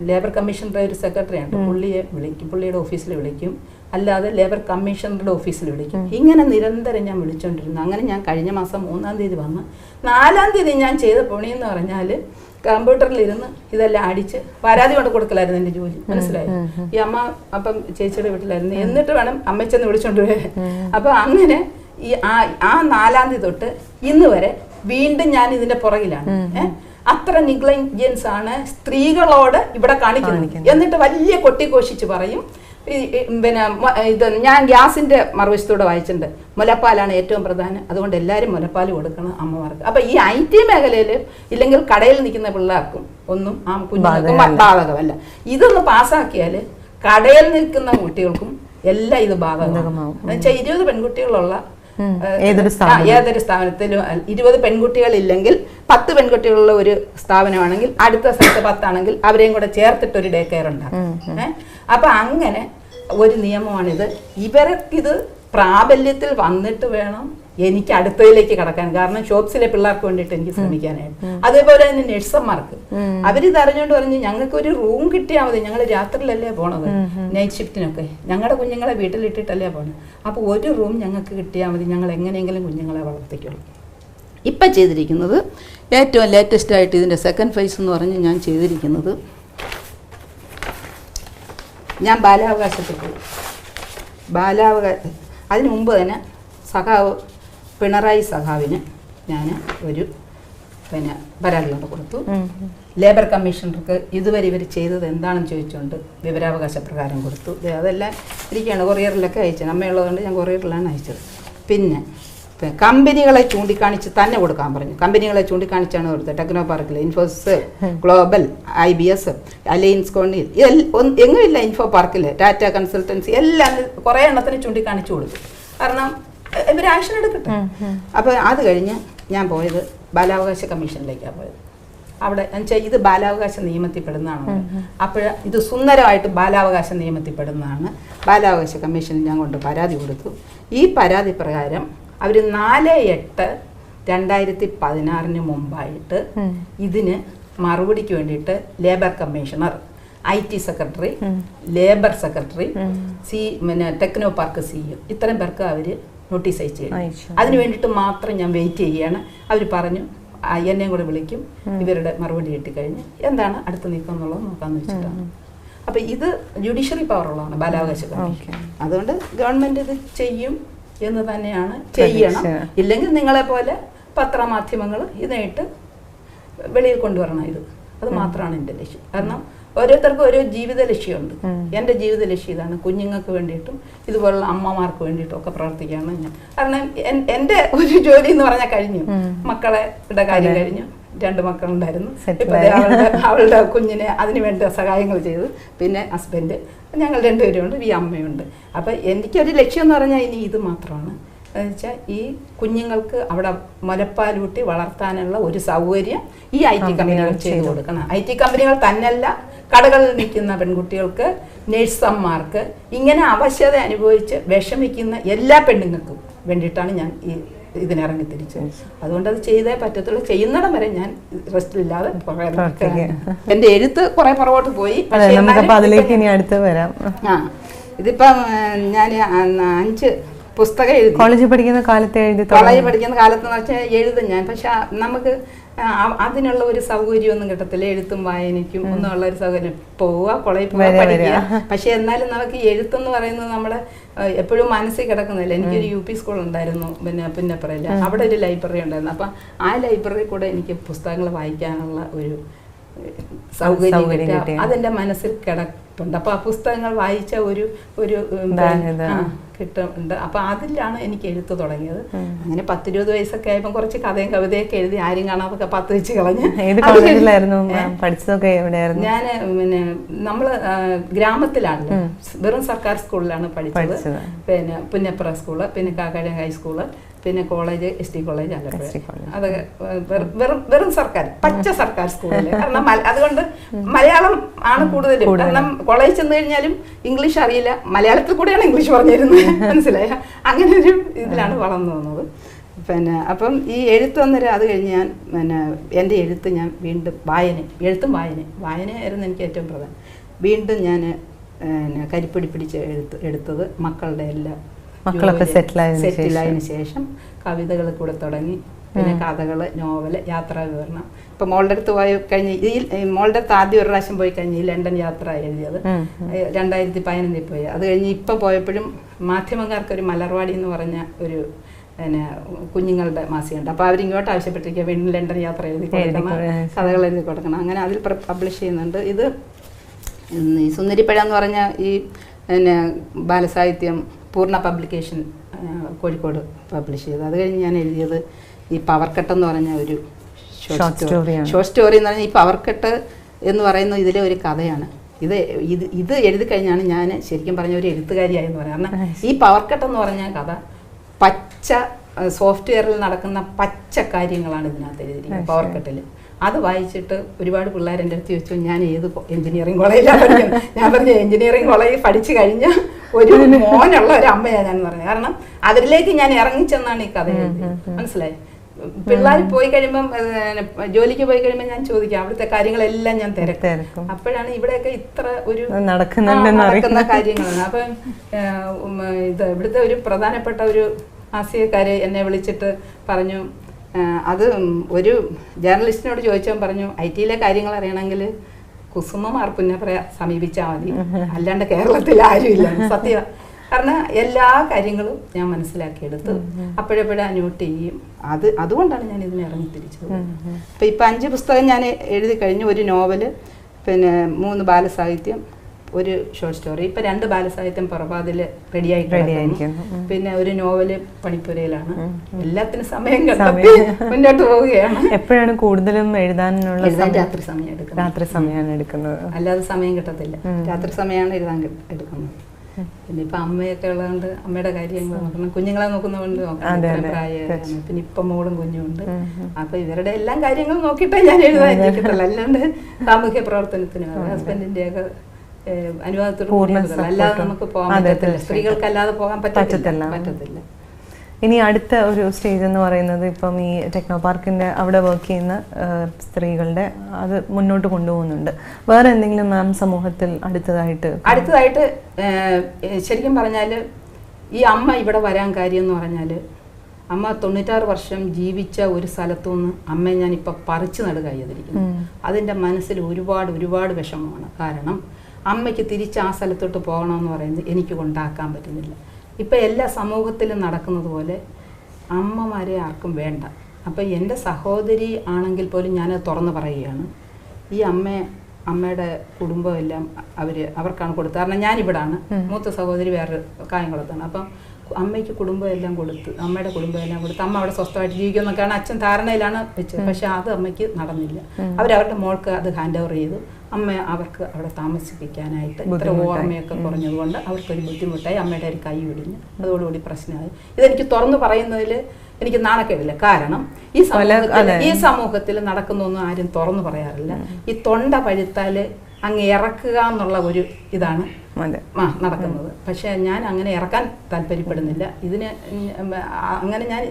ലേബർ കമ്മീഷണറുടെ ഒരു സെക്രട്ടറിയാണ്, പുള്ളിയെ വിളിക്കും, പുള്ളിയുടെ ഓഫീസിൽ വിളിക്കും, അല്ലാതെ ലേബർ കമ്മീഷണറുടെ ഓഫീസിൽ വിളിക്കും. ഇങ്ങനെ നിരന്തരം ഞാൻ വിളിച്ചുകൊണ്ടിരുന്നു. അങ്ങനെ ഞാൻ കഴിഞ്ഞ മാസം 3-ാം തീയതി വന്ന് 4-ാം തീയതി ഞാൻ ചെയ്ത പണിയെന്ന് പറഞ്ഞാൽ കമ്പ്യൂട്ടറിലിരുന്ന് ഇതെല്ലാം അടിച്ച് പരാതി കൊണ്ട് കൊടുക്കലായിരുന്നു എൻ്റെ ജോലി. മനസ്സിലായി? ഈ അമ്മ അപ്പം ചേച്ചിയുടെ വീട്ടിലായിരുന്നു. എന്നിട്ട് വേണം അമ്മച്ചെന്ന് വിളിച്ചോണ്ട് വരാൻ. അപ്പോൾ അങ്ങനെ ഈ ആ 4-ാം തീയതി തൊട്ട് ഇന്ന് വരെ വീണ്ടും ഞാൻ ഇതിൻ്റെ പുറകിലാണ്. അത്ര നിഗ്ലിജൻസ് ആണ് സ്ത്രീകളോട് ഇവിടെ കാണിക്കുന്നത്. എന്നിട്ട് വലിയ കൊട്ടിഘോഷിച്ച് പറയും പിന്നെ ഇത് ഞാൻ ഗ്യാസിൻ്റെ മറുവശത്തൂടെ വായിച്ചിട്ടുണ്ട്, മുലപ്പാലാണ് ഏറ്റവും പ്രധാനം, അതുകൊണ്ട് എല്ലാവരും മുലപ്പാൽ കൊടുക്കണം അമ്മമാർക്ക്. അപ്പം ഈ IT മേഖലയിൽ ഇല്ലെങ്കിൽ കടയിൽ നിൽക്കുന്ന പിള്ളേർക്കും ഒന്നും ആ കുഞ്ഞുങ്ങൾക്കും ബാധകമല്ല. ഇതൊന്ന് പാസ്സാക്കിയാൽ കടയിൽ നിൽക്കുന്ന കുട്ടികൾക്കും എല്ലാം ഇത് ബാധകമാകും. എന്നുവെച്ചാൽ 20 പെൺകുട്ടികളുള്ള ഏതൊരു സ്ഥാപനത്തിലും 20 പെൺകുട്ടികളില്ലെങ്കിൽ 10 പെൺകുട്ടികളുള്ള ഒരു സ്ഥാപനമാണെങ്കിൽ അടുത്ത സ്ഥലത്ത് 10 ആണെങ്കിൽ അവരെയും കൂടെ ചേർത്തിട്ടൊരു ഡേ കെയർ ഉണ്ടാകും. അപ്പൊ അങ്ങനെ ഒരു നിയമമാണിത്. ഇവർക്കിത് പ്രാബല്യത്തിൽ വന്നിട്ട് വേണം എനിക്ക് അടുത്തതിലേക്ക് കടക്കാൻ. കാരണം ഷോപ്സിലെ പിള്ളേർക്ക് വേണ്ടിയിട്ട് എനിക്ക് ശ്രമിക്കാനായിട്ട്. അതേപോലെ തന്നെ നഴ്സന്മാർക്ക് അവരിത് അറിഞ്ഞുകൊണ്ട് പറഞ്ഞ് ഞങ്ങൾക്ക് ഒരു റൂം കിട്ടിയാൽ മതി, ഞങ്ങൾ രാത്രിയിലല്ലേ പോണത് നൈറ്റ് ഷിഫ്റ്റിനൊക്കെ, ഞങ്ങളുടെ കുഞ്ഞുങ്ങളെ വീട്ടിലിട്ടിട്ടല്ലേ പോണത്, അപ്പോൾ ഒരു റൂം ഞങ്ങൾക്ക് കിട്ടിയാൽ മതി, ഞങ്ങൾ എങ്ങനെയെങ്കിലും കുഞ്ഞുങ്ങളെ വളർത്തിക്കുള്ളൂ. ഇപ്പം ചെയ്തിരിക്കുന്നത് ഏറ്റവും ലേറ്റസ്റ്റ് ആയിട്ട് ഇതിൻ്റെ സെക്കൻഡ് ഫേസ് എന്ന് പറഞ്ഞ് ഞാൻ ചെയ്തിരിക്കുന്നത്, ഞാൻ ബാലാവകാശത്തിൽ പോയി. അതിനു മുമ്പ് തന്നെ സഖാവ് പിണറായി സഖാവിന് ഞാൻ ഒരു പിന്നെ പരാതി കൊണ്ട് കൊടുത്തു. ലേബർ കമ്മീഷണർക്ക് ഇതുവരെ ഇവർ ചെയ്തത് എന്താണെന്ന് ചോദിച്ചുകൊണ്ട് വിവരാവകാശ പ്രകാരം കൊടുത്തു. അതെല്ലാം ഇരിക്കുകയാണ്, കൊറിയറിലൊക്കെ അയച്ചത്. അമ്മയുള്ളതുകൊണ്ട് ഞാൻ കൊറിയറിലാണ് അയച്ചത്. പിന്നെ കമ്പനികളെ ചൂണ്ടിക്കാണിച്ച് തന്നെ കൊടുക്കാൻ പറഞ്ഞു. കമ്പനികളെ ചൂണ്ടിക്കാണിച്ചാണ് കൊടുത്തത്. ടെക്നോ പാർക്കിൽ, ഇൻഫോസിസ്, ഗ്ലോബൽ, IBS, അലയൻസ് കോണിൽ, എങ്ങുമില്ല ഇൻഫോ പാർക്കിൽ, ടാറ്റ കൺസൾട്ടൻസി, എല്ലാം കുറേ എണ്ണത്തിന് ചൂണ്ടിക്കാണിച്ചു കൊടുത്തു. കാരണം ഇവർ ആക്ഷൻ എടുക്കട്ടെ. അപ്പോൾ അത് കഴിഞ്ഞ് ഞാൻ പോയത് ബാലാവകാശ കമ്മീഷനിലേക്കാണ് പോയത്. അവിടെ എന്നുവെച്ചാൽ ഇത് ബാലാവകാശ നിയമത്തിൽ പെടുന്നതാണ്. അപ്പോൾ ഇത് സുന്ദരമായിട്ട് ബാലാവകാശ നിയമത്തിൽ പെടുന്നതാണ്. ബാലാവകാശ കമ്മീഷനിൽ ഞാൻ കൊണ്ട് പരാതി കൊടുത്തു. ഈ പരാതി പ്രകാരം അവർ 4/8/2016 മുമ്പായിട്ട് ഇതിന് മറുപടിക്ക് വേണ്ടിയിട്ട് labour commissioner, IT secretary, labour secretary, പിന്നെ ടെക്നോ പാർക്ക് CEO, ഇത്രയും പേർക്ക് അവർ നോട്ടീസ് അയച്ചു. അതിന് വേണ്ടിയിട്ട് മാത്രം ഞാൻ വെയിറ്റ് ചെയ്യുകയാണ്. അവർ പറഞ്ഞു എന്നെയും കൂടെ വിളിക്കും, ഇവരുടെ മറുപടി കിട്ടിക്കഴിഞ്ഞ് എന്താണ് അടുത്ത നീക്കം എന്നുള്ളത് നോക്കാമെന്ന് വെച്ചിട്ടാണ്. അപ്പം ഇത് ജുഡീഷ്യറി പവറുള്ളതാണ് ബാലാവകാശ കമ്മീഷൻ. അതുകൊണ്ട് ഗവൺമെൻറ് ഇത് ചെയ്യും എന്ന് തന്നെയാണ്, ചെയ്യണം. ഇല്ലെങ്കിൽ നിങ്ങളെപ്പോലെ പത്രമാധ്യമങ്ങൾ ഇതിനായിട്ട് വെളിയിൽ കൊണ്ടുവരണം. അത് മാത്രമാണ് എൻ്റെ ലക്ഷ്യം. കാരണം ഓരോരുത്തർക്കും ഓരോ ജീവിത ലക്ഷ്യമുണ്ട്. എൻ്റെ ജീവിത ലക്ഷ്യം ഇതാണ്, കുഞ്ഞുങ്ങൾക്ക് വേണ്ടിയിട്ടും ഇതുപോലുള്ള അമ്മമാർക്ക് വേണ്ടിയിട്ടും ഒക്കെ പ്രവർത്തിക്കുകയാണ് ഞാൻ. കാരണം എൻ്റെ ഒരു ജോലി എന്ന് പറഞ്ഞാൽ കഴിഞ്ഞു. മക്കളുടെ കാര്യം കഴിഞ്ഞു. 2 മക്കളുണ്ടായിരുന്നു. ഇപ്പം അവളുടെ കുഞ്ഞിനെ അതിന് വേണ്ട സഹായങ്ങൾ ചെയ്തു. പിന്നെ ഹസ്ബൻഡ്, ഞങ്ങൾ 2 പേരുമുണ്ട്, ഈ അമ്മയുണ്ട്. അപ്പം എനിക്കൊരു ലക്ഷ്യം എന്ന് പറഞ്ഞാൽ ഇനി ഇത് മാത്രമാണ്. എന്നുവെച്ചാൽ ഈ കുഞ്ഞുങ്ങൾക്ക് അവിടെ മുലപ്പാലൂട്ടി വളർത്താനുള്ള ഒരു സൗകര്യം ഈ IT കമ്പനികൾ ചെയ്തു കൊടുക്കണം. IT കമ്പനികൾ തന്നെയല്ല, കടകളിൽ നിൽക്കുന്ന പെൺകുട്ടികൾക്ക്, നഴ്സന്മാർക്ക്, ഇങ്ങനെ അവശത അനുഭവിച്ച് വിഷമിക്കുന്ന എല്ലാ പെണ്ണുങ്ങൾക്കും വേണ്ടിയിട്ടാണ് ഞാൻ ഇതിനിറങ്ങി തിരിച്ചത്. അതുകൊണ്ട് അത് ചെയ്തേ പറ്റത്തുള്ളൂ. ചെയ്യുന്നിടം വരെ ഞാൻ റെസ്റ്റില്ലാതെ എൻ്റെ എഴുത്ത് കുറെ പുറകോട്ട് പോയി. അതിലേക്ക് ഇനി അടുത്ത് വരാം. ഇതിപ്പം ഞാൻ 5 പുസ്തകം എഴുതി. കോളേജിൽ പഠിക്കുന്ന കാലത്ത് എഴുതി? കോളേജിൽ പഠിക്കുന്ന കാലത്തെന്ന് വെച്ചാൽ എഴുതും ഞാൻ. പക്ഷെ നമുക്ക് അതിനുള്ള ഒരു സൗകര്യമൊന്നും കിട്ടത്തില്ല. എഴുത്തും വായനയ്ക്കും ഒന്നും ഉള്ള ഒരു സൗകര്യം. പോവുക, കോളേജിൽ പോവുക, പഠിക്കുക. പക്ഷെ എന്നാലും നമുക്ക് എഴുത്തെന്ന് പറയുന്നത് നമ്മുടെ എപ്പോഴും മനസ്സിൽ കിടക്കുന്നില്ല. എനിക്കൊരു UP സ്കൂൾ ഉണ്ടായിരുന്നു, പുന്നപ്പുറയിൽ. അവിടെ ഒരു ലൈബ്രറി ഉണ്ടായിരുന്നു. അപ്പം ആ ലൈബ്രറി കൂടെ എനിക്ക് പുസ്തകങ്ങൾ വായിക്കാനുള്ള ഒരു സൗകര്യം കിട്ടുക അതെന്റെ മനസ്സിൽ കിടപ്പുണ്ട്. അപ്പൊ ആ പുസ്തകങ്ങൾ വായിച്ച ഒരു കിട്ടുന്നുണ്ട്. അപ്പൊ അതിലാണ് എനിക്ക് എഴുത്ത് തുടങ്ങിയത്. അങ്ങനെ 10-20 വയസ്സൊക്കെ ആയപ്പോൾ കുറച്ച് കഥയും കവിതയൊക്കെ എഴുതി. ആരും കാണാതൊക്കെ 10 വെച്ച് കളഞ്ഞ്. ഞാൻ പിന്നെ നമ്മള് ഗ്രാമത്തിലാണ്, വെറും സർക്കാർ സ്കൂളിലാണ് പഠിച്ചത്. പിന്നെ പുന്നപ്പുറ സ്കൂള്, പിന്നെ കാക്കാഴം ഹൈസ്കൂള്, പിന്നെ കോളേജ് ST കോളേജ് ആലപ്പുഴ. അതൊക്കെ വെറും സർക്കാർ, പച്ച സർക്കാർ സ്കൂളില്. കാരണം അതുകൊണ്ട് മലയാളം ആണ് കൂടുതലും. കാരണം കോളേജിൽ ചെന്ന് കഴിഞ്ഞാലും ഇംഗ്ലീഷ് അറിയില്ല, മലയാളത്തിൽ കൂടെയാണ് ഇംഗ്ലീഷ് പറഞ്ഞിരുന്നത്. മനസ്സിലായ? അങ്ങനെ ഒരു ഇതിലാണ് വളർന്നു വന്നത്. പിന്നെ അപ്പം ഈ എഴുത്ത് വന്നേരം അത് കഴിഞ്ഞ് ഞാൻ പിന്നെ എൻ്റെ എഴുത്ത് ഞാൻ വീണ്ടും വായനയായിരുന്നു എനിക്ക് ഏറ്റവും പ്രധാനം. വീണ്ടും ഞാൻ കരിപ്പിടി പിടിച്ച് എടുത്തത് മക്കളുടെ എല്ലാം മക്കളൊക്കെ സെറ്റിലായതിനു ശേഷം കവിതകൾ കൂടെ തുടങ്ങി. പിന്നെ കഥകൾ, നോവല്, യാത്രാ വിവരണം. ഇപ്പൊ മോളുടെ അടുത്ത് പോയി കഴിഞ്ഞ് മോളുടെ അടുത്ത് ആദ്യം ഒരു പ്രാവശ്യം പോയി കഴിഞ്ഞ് ഈ ലണ്ടൻ യാത്ര എഴുതിയത് 2015 പോയി. അത് കഴിഞ്ഞ് ഇപ്പൊ പോയപ്പോഴും മാധ്യമക്കാർക്ക് ഒരു മലർവാടി എന്ന് പറഞ്ഞ ഒരു പിന്നെ കുഞ്ഞുങ്ങളുടെ മാസികയുണ്ട്. അപ്പോൾ അവരിങ്ങോട്ട് ആവശ്യപ്പെട്ടിരിക്കുക വീണ്ടും ലണ്ടൻ യാത്ര എഴുതി കൊടുക്കണം, കഥകൾ എഴുതി കൊടുക്കണം. അങ്ങനെ അതിൽ പബ്ലിഷ് ചെയ്യുന്നുണ്ട്. ഇത് ഈ സുന്ദരിപ്പഴ എന്ന് പറഞ്ഞ ഈ പിന്നെ ബാലസാഹിത്യം പൂർണ്ണ പബ്ലിക്കേഷൻ കോഴിക്കോട് പബ്ലിഷ് ചെയ്തു. അത് കഴിഞ്ഞ് ഞാൻ എഴുതിയത് ഈ പവർക്കട്ട് എന്ന് പറഞ്ഞ ഒരു ഷോർട്ട് സ്റ്റോറി എന്ന് പറഞ്ഞാൽ ഈ പവർക്കട്ട് എന്ന് പറയുന്ന ഇതിലെ ഒരു കഥയാണ്. ഇത് എഴുതി കഴിഞ്ഞാണ് ഞാൻ ശരിക്കും പറഞ്ഞ ഒരു എഴുത്തുകാരിയായെന്ന് പറയാം. കാരണം ഈ പവർക്കട്ട് എന്ന് പറഞ്ഞ കഥ പച്ച സോഫ്റ്റ്വെയറിൽ നടക്കുന്ന പച്ച കാര്യങ്ങളാണ് ഇതിനകത്ത് എഴുതിയിരിക്കുന്നത് പവർക്കട്ടിൽ. അത് വായിച്ചിട്ട് ഒരുപാട് പിള്ളേർ എൻ്റെ അടുത്ത് ചോദിച്ചു ഞാൻ ഏത് എഞ്ചിനീയറിംഗ് കോളേജിലാണ് പഠിക്കുന്നത്. ഞാൻ പറഞ്ഞു എഞ്ചിനീയറിംഗ് കോളേജിൽ പഠിച്ചു കഴിഞ്ഞ ഒരു മോനുള്ള ഒരു അമ്മയാണ് ഞാൻ പറഞ്ഞത്. കാരണം അതിലേക്ക് ഞാൻ ഇറങ്ങിച്ചെന്നാണ് ഈ കഥ എഴുതിയത്. മനസ്സിലായി? പിള്ളേർ പോയി കഴിയുമ്പം ജോലിക്ക് പോയി കഴിയുമ്പോൾ ഞാൻ ചോദിക്കാം അവിടുത്തെ കാര്യങ്ങളെല്ലാം ഞാൻ തിരക്കും. അപ്പോഴാണ് ഇവിടെയൊക്കെ ഇത്ര ഒരു നടക്കുന്ന കാര്യങ്ങളാണ്. അപ്പം ഇത് ഇവിടുത്തെ ഒരു പ്രധാനപ്പെട്ട ഒരു ഹാസ്യക്കാരെ എന്നെ വിളിച്ചിട്ട് പറഞ്ഞു, അത് ഒരു ജേർണലിസ്റ്റിനോട് ചോദിച്ചാൽ പറഞ്ഞു IT-യിലെ കാര്യങ്ങൾ അറിയണമെങ്കിൽ കുസുമമാർ പുന്നപ്പുറയെ സമീപിച്ചാൽ മതി, അല്ലാണ്ട് കേരളത്തിൽ ആരുമില്ല. സത്യം. കാരണം എല്ലാ കാര്യങ്ങളും ഞാൻ മനസ്സിലാക്കിയെടുത്ത് അപ്പോഴപ്പോഴും നോട്ട് ചെയ്യും. അതുകൊണ്ടാണ് ഞാൻ ഇതിനെ ഇറങ്ങി തിരിച്ചത്. അപ്പം ഇപ്പം 5 പുസ്തകം ഞാൻ എഴുതി കഴിഞ്ഞു. ഒരു നോവല്, പിന്നെ 3 ബാലസാഹിത്യം, ഒരു ഷോർട്ട് സ്റ്റോറി. ഇപ്പം 2 ബാലസാഹിത്യം പുറപാതിൽ റെഡിയായിട്ട്, പിന്നെ ഒരു നോവല് പണിപ്പുരയിലാണ്. എല്ലാത്തിനും സമയം കണ്ടെത്തി മുന്നോട്ട് പോവുകയാണ്. എപ്പോഴാണ് കൂടുതലും എഴുതാനുള്ള? രാത്രി സമയമാണ് എടുക്കുന്നത്. അല്ലാതെ സമയം കിട്ടത്തില്ല. രാത്രി സമയമാണ് എഴുതാൻ എടുക്കുന്നത്. പിന്നെ ഇപ്പൊ അമ്മയൊക്കെ ഉള്ളതുകൊണ്ട് അമ്മയുടെ കാര്യങ്ങൾ നോക്കണം, കുഞ്ഞുങ്ങളെ നോക്കുന്നതുകൊണ്ട് പ്രായമാണ്. പിന്നെ ഇപ്പൊ മോളും കുഞ്ഞുണ്ട്. അപ്പൊ ഇവരുടെ എല്ലാം കാര്യങ്ങളും നോക്കിയിട്ടേ ഞാൻ എഴുതാനിരിക്കത്തുള്ളൂ. അല്ലാണ്ട് സാമൂഹ്യ പ്രവർത്തനത്തിന് ഹസ്ബൻഡിന്റെ ഒക്കെ അനുവാദത്തോട് അല്ലാതെ നമുക്ക് പോകാൻ പറ്റത്തില്ല. സ്ത്രീകൾക്ക് അല്ലാതെ പോകാൻ പറ്റത്തില്ല. ഇനി അടുത്ത ഒരു സ്റ്റേജ് എന്ന് പറയുന്നത് ഇപ്പം ഈ ടെക്നോ പാർക്കിന്റെ അവിടെ വർക്ക് ചെയ്യുന്ന സ്ത്രീകളുടെ അത് മുന്നോട്ട് കൊണ്ടുപോകുന്നുണ്ട്. വേറെ എന്തെങ്കിലും മാം സമൂഹത്തിൽ അടുത്തതായിട്ട് ശരിക്കും പറഞ്ഞാൽ ഈ അമ്മ ഇവിടെ വരാൻ കാര്യം എന്ന് പറഞ്ഞാൽ അമ്മ 96 വർഷം ജീവിച്ച ഒരു സ്ഥലത്തുനിന്ന് അമ്മയെ ഞാനിപ്പോൾ പറിച്ചു നടുക ചെയ്തിരിക്കുന്നു. അതിൻ്റെ മനസ്സിൽ ഒരുപാട് വിഷമമാണ്. കാരണം അമ്മയ്ക്ക് തിരിച്ച് ആ സ്ഥലത്തോട്ട് പോകണമെന്ന് പറയുന്നത് എനിക്ക് കൊണ്ടാക്കാൻ പറ്റുന്നില്ല. ഇപ്പം എല്ലാ സമൂഹത്തിലും നടക്കുന്നത് പോലെ അമ്മമാരെ ആർക്കും വേണ്ട. അപ്പം എൻ്റെ സഹോദരി ആണെങ്കിൽ പോലും ഞാനത് തുറന്ന് പറയുകയാണ്. ഈ അമ്മയുടെ കുടുംബം എല്ലാം അവർക്കാണ് കൊടുത്തത്. കാരണം ഞാനിവിടാണ്, മൂത്ത സഹോദരി വേറെ കായംകുളത്താണ്. അപ്പം അമ്മയ്ക്ക് കുടുംബം എല്ലാം കൊടുത്ത്, അമ്മയുടെ കുടുംബം എല്ലാം കൊടുത്ത് അമ്മ അവിടെ സ്വസ്ഥമായിട്ട് ജീവിക്കുമെന്നൊക്കെയാണ് അച്ഛൻ ധാരണയിലാണ് വെച്ചത്. പക്ഷെ അത് അമ്മയ്ക്ക് നടന്നില്ല. അവരവരുടെ മോൾക്ക് അത് ഹാൻഡ് ഓവർ ചെയ്തു. അമ്മ അവർക്ക് അവിടെ താമസിപ്പിക്കാനായിട്ട് ഇത്ര ഓർമ്മയൊക്കെ കുറഞ്ഞതുകൊണ്ട് അവർക്കൊരു ബുദ്ധിമുട്ടായി. അമ്മയുടെ ഒരു കൈ ഒടിഞ്ഞു. അതോടുകൂടി പ്രശ്നമായി. ഇതെനിക്ക് തുറന്നു പറയുന്നതിൽ എനിക്ക് നാണക്കേടില്ല. കാരണം ഈ സമൂഹത്തിൽ നടക്കുന്നൊന്നും ആരും തുറന്നു പറയാറില്ല. ഈ തൊണ്ട പഴുത്താൽ അങ്ങ് ഇറക്കുക എന്നുള്ള ഒരു ഇതാണ് നടക്കുന്നത്. പക്ഷെ ഞാൻ അങ്ങനെ ഇറക്കാൻ താല്പര്യപ്പെടുന്നില്ല. ഇതിന് അങ്ങനെ ഞാൻ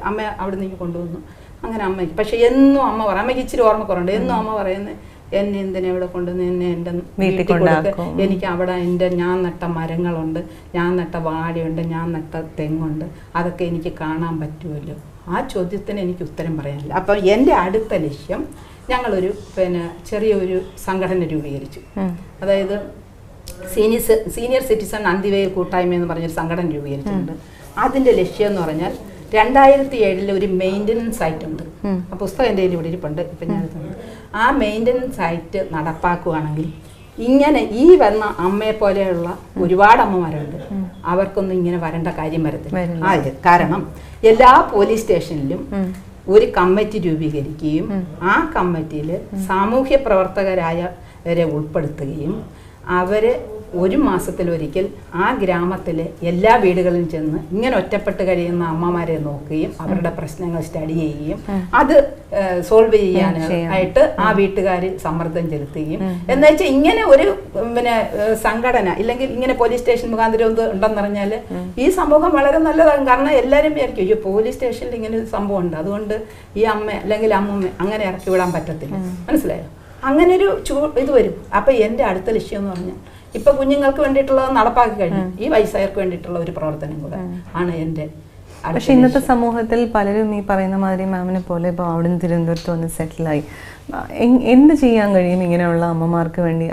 അമ്മ അവിടെ നിന്ന് കൊണ്ടുവന്നു. അങ്ങനെ അമ്മയ്ക്ക് പക്ഷെ എന്നും അമ്മ പറയും, അമ്മയ്ക്ക് ഇച്ചിരി ഓർമ്മ കുറവുണ്ട്. എന്നും അമ്മ പറയുന്നത് എന്നെ എന്തിനാ ഇവിടെ കൊണ്ടുവന്ന് എന്നെ എൻ്റെ വീട്ടിൽ കൊടുക്കുക, എനിക്ക് അവിടെ ഞാൻ നട്ട മരങ്ങളുണ്ട്, ഞാൻ നട്ട വാഴയുണ്ട്, ഞാൻ നട്ട തെങ്ങുണ്ട്, അതൊക്കെ എനിക്ക് കാണാൻ പറ്റുമല്ലോ. ആ ചോദ്യത്തിന് എനിക്ക് ഉത്തരം പറയാനില്ല. അപ്പം എൻ്റെ അടുത്ത ലക്ഷ്യം, ഞങ്ങളൊരു ചെറിയൊരു സംഘടന രൂപീകരിച്ചു. അതായത് സീനിയർ സിറ്റിസൺ അന്തിവയൽ കൂട്ടായ്മ എന്ന് പറഞ്ഞൊരു സംഘടന രൂപീകരിച്ചിട്ടുണ്ട്. അതിൻ്റെ ലക്ഷ്യം എന്ന് പറഞ്ഞാൽ 2007 ഒരു മെയിൻ്റനൻസ് സൈറ്റ് ഉണ്ട്. ആ പുസ്തകം എൻ്റെ കയ്യിൽ ഇവിടെ ഇരിപ്പുണ്ട്. ഇപ്പം ഞാൻ ആ മെയിൻ്റനൻസ് സൈറ്റ് നടപ്പാക്കുകയാണെങ്കിൽ ഇങ്ങനെ ഈ വന്ന അമ്മയെ പോലെയുള്ള ഒരുപാട് അമ്മമാരുണ്ട്, അവർക്കൊന്നും ഇങ്ങനെ വരേണ്ട കാര്യം വരത്തില്ല. കാരണം എല്ലാ പോലീസ് സ്റ്റേഷനിലും ഒരു കമ്മിറ്റി രൂപീകരിക്കുകയും ആ കമ്മിറ്റിയിൽ സാമൂഹ്യ പ്രവർത്തകരായവരെ ഉൾപ്പെടുത്തുകയും അവരെ ഒരു മാസത്തിലൊരിക്കൽ ആ ഗ്രാമത്തിലെ എല്ലാ വീടുകളിലും ചെന്ന് ഇങ്ങനെ ഒറ്റപ്പെട്ട് കഴിയുന്ന അമ്മമാരെ നോക്കുകയും അവരുടെ പ്രശ്നങ്ങൾ സ്റ്റഡി ചെയ്യുകയും അത് സോൾവ് ചെയ്യാനായിട്ട് ആ വീട്ടുകാർ സമ്മർദ്ദം ചെലുത്തുകയും എന്ന് വെച്ചാൽ ഇങ്ങനെ ഒരു സംഘടന ഇല്ലെങ്കിൽ ഇങ്ങനെ പോലീസ് സ്റ്റേഷൻ മുഖാന്തരം ഉണ്ടെന്ന് പറഞ്ഞാൽ ഈ സമൂഹം വളരെ നല്ലതാണ്. കാരണം എല്ലാവരും വിചാരിക്കും അയ്യോ പോലീസ് സ്റ്റേഷനിൽ ഇങ്ങനെ ഒരു സംഭവം ഉണ്ട്, അതുകൊണ്ട് ഈ അമ്മ അല്ലെങ്കിൽ അമ്മൂമ്മ അങ്ങനെ ഇറക്കി വിടാൻ പറ്റത്തില്ല. മനസ്സിലായോ? അങ്ങനെ ഒരു ഇത് വരും. അപ്പം എൻ്റെ അടുത്ത ലക്ഷ്യം എന്ന് പറഞ്ഞാൽ ഇപ്പൊ കുഞ്ഞുങ്ങൾക്ക് വേണ്ടിയിട്ടുള്ളത് നടപ്പാക്കി കഴിഞ്ഞു, ഈ വയസ്സായവർക്ക് വേണ്ടിയിട്ടുള്ള ഒരു പ്രവർത്തനം കൂടെ ആണ് എൻ്റെ. പക്ഷെ ഇന്നത്തെ സമൂഹത്തിൽ പലരും ഈ പറയുന്ന മാതിരി മാമിനെ പോലെ ഇപ്പോൾ അവിടുന്ന് തിരുവനന്തപുരത്ത് വന്ന് സെറ്റിലായി. എന്ത് ചെയ്യാൻ കഴിയും ഇങ്ങനെയുള്ള അമ്മമാർക്ക് വേണ്ടി,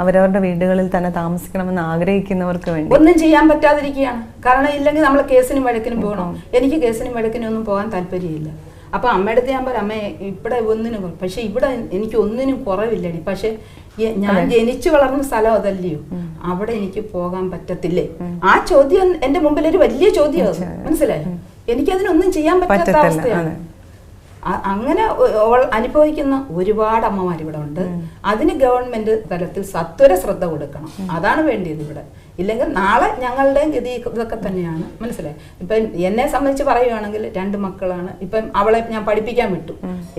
അവരവരുടെ വീടുകളിൽ തന്നെ താമസിക്കണമെന്ന് ആഗ്രഹിക്കുന്നവർക്ക് വേണ്ടി? ഒന്നും ചെയ്യാൻ പറ്റാതിരിക്കുകയാണ്. കാരണം ഇല്ലെങ്കിൽ നമ്മൾ കേസിനും വഴക്കിനും പോകണം. എനിക്ക് കേസിനും വഴക്കിനും ഒന്നും പോകാൻ താല്പര്യമില്ല. അപ്പം അമ്മയുടെ അടുത്ത് ഞാൻ പറയാം, അമ്മേ ഇവിടെ ഒന്നിനും, പക്ഷെ ഇവിടെ എനിക്ക് ഒന്നിനും കുറവില്ലടി, പക്ഷെ ഞാൻ ജനിച്ചു വളർന്ന സ്ഥലം അതല്ലയോ, അവിടെ എനിക്ക് പോകാൻ പറ്റത്തില്ലേ? ആ ചോദ്യം എന്റെ മുമ്പിൽ ഒരു വലിയ ചോദ്യമാണ്. മനസ്സിലായോ? എനിക്കതിനൊന്നും ചെയ്യാൻ പറ്റാത്ത അവസ്ഥയാണ്. അങ്ങനെ അനുഭവിക്കുന്ന ഒരുപാട് അമ്മമാർ ഇവിടെ ഉണ്ട്. അതിന് ഗവൺമെന്റ് തലത്തിൽ സത്വര ശ്രദ്ധ കൊടുക്കണം. അതാണ് വേണ്ടിയത് ഇവിടെ. ഇല്ലെങ്കിൽ നാളെ ഞങ്ങളുടെ ഗതി ഇതൊക്കെ തന്നെയാണ്. മനസ്സിലായി? ഇപ്പം എന്നെ സംബന്ധിച്ച് പറയുകയാണെങ്കിൽ 2 മക്കളാണ്. ഇപ്പം അവളെ ഞാൻ പഠിപ്പിക്കാൻ വിട്ടു.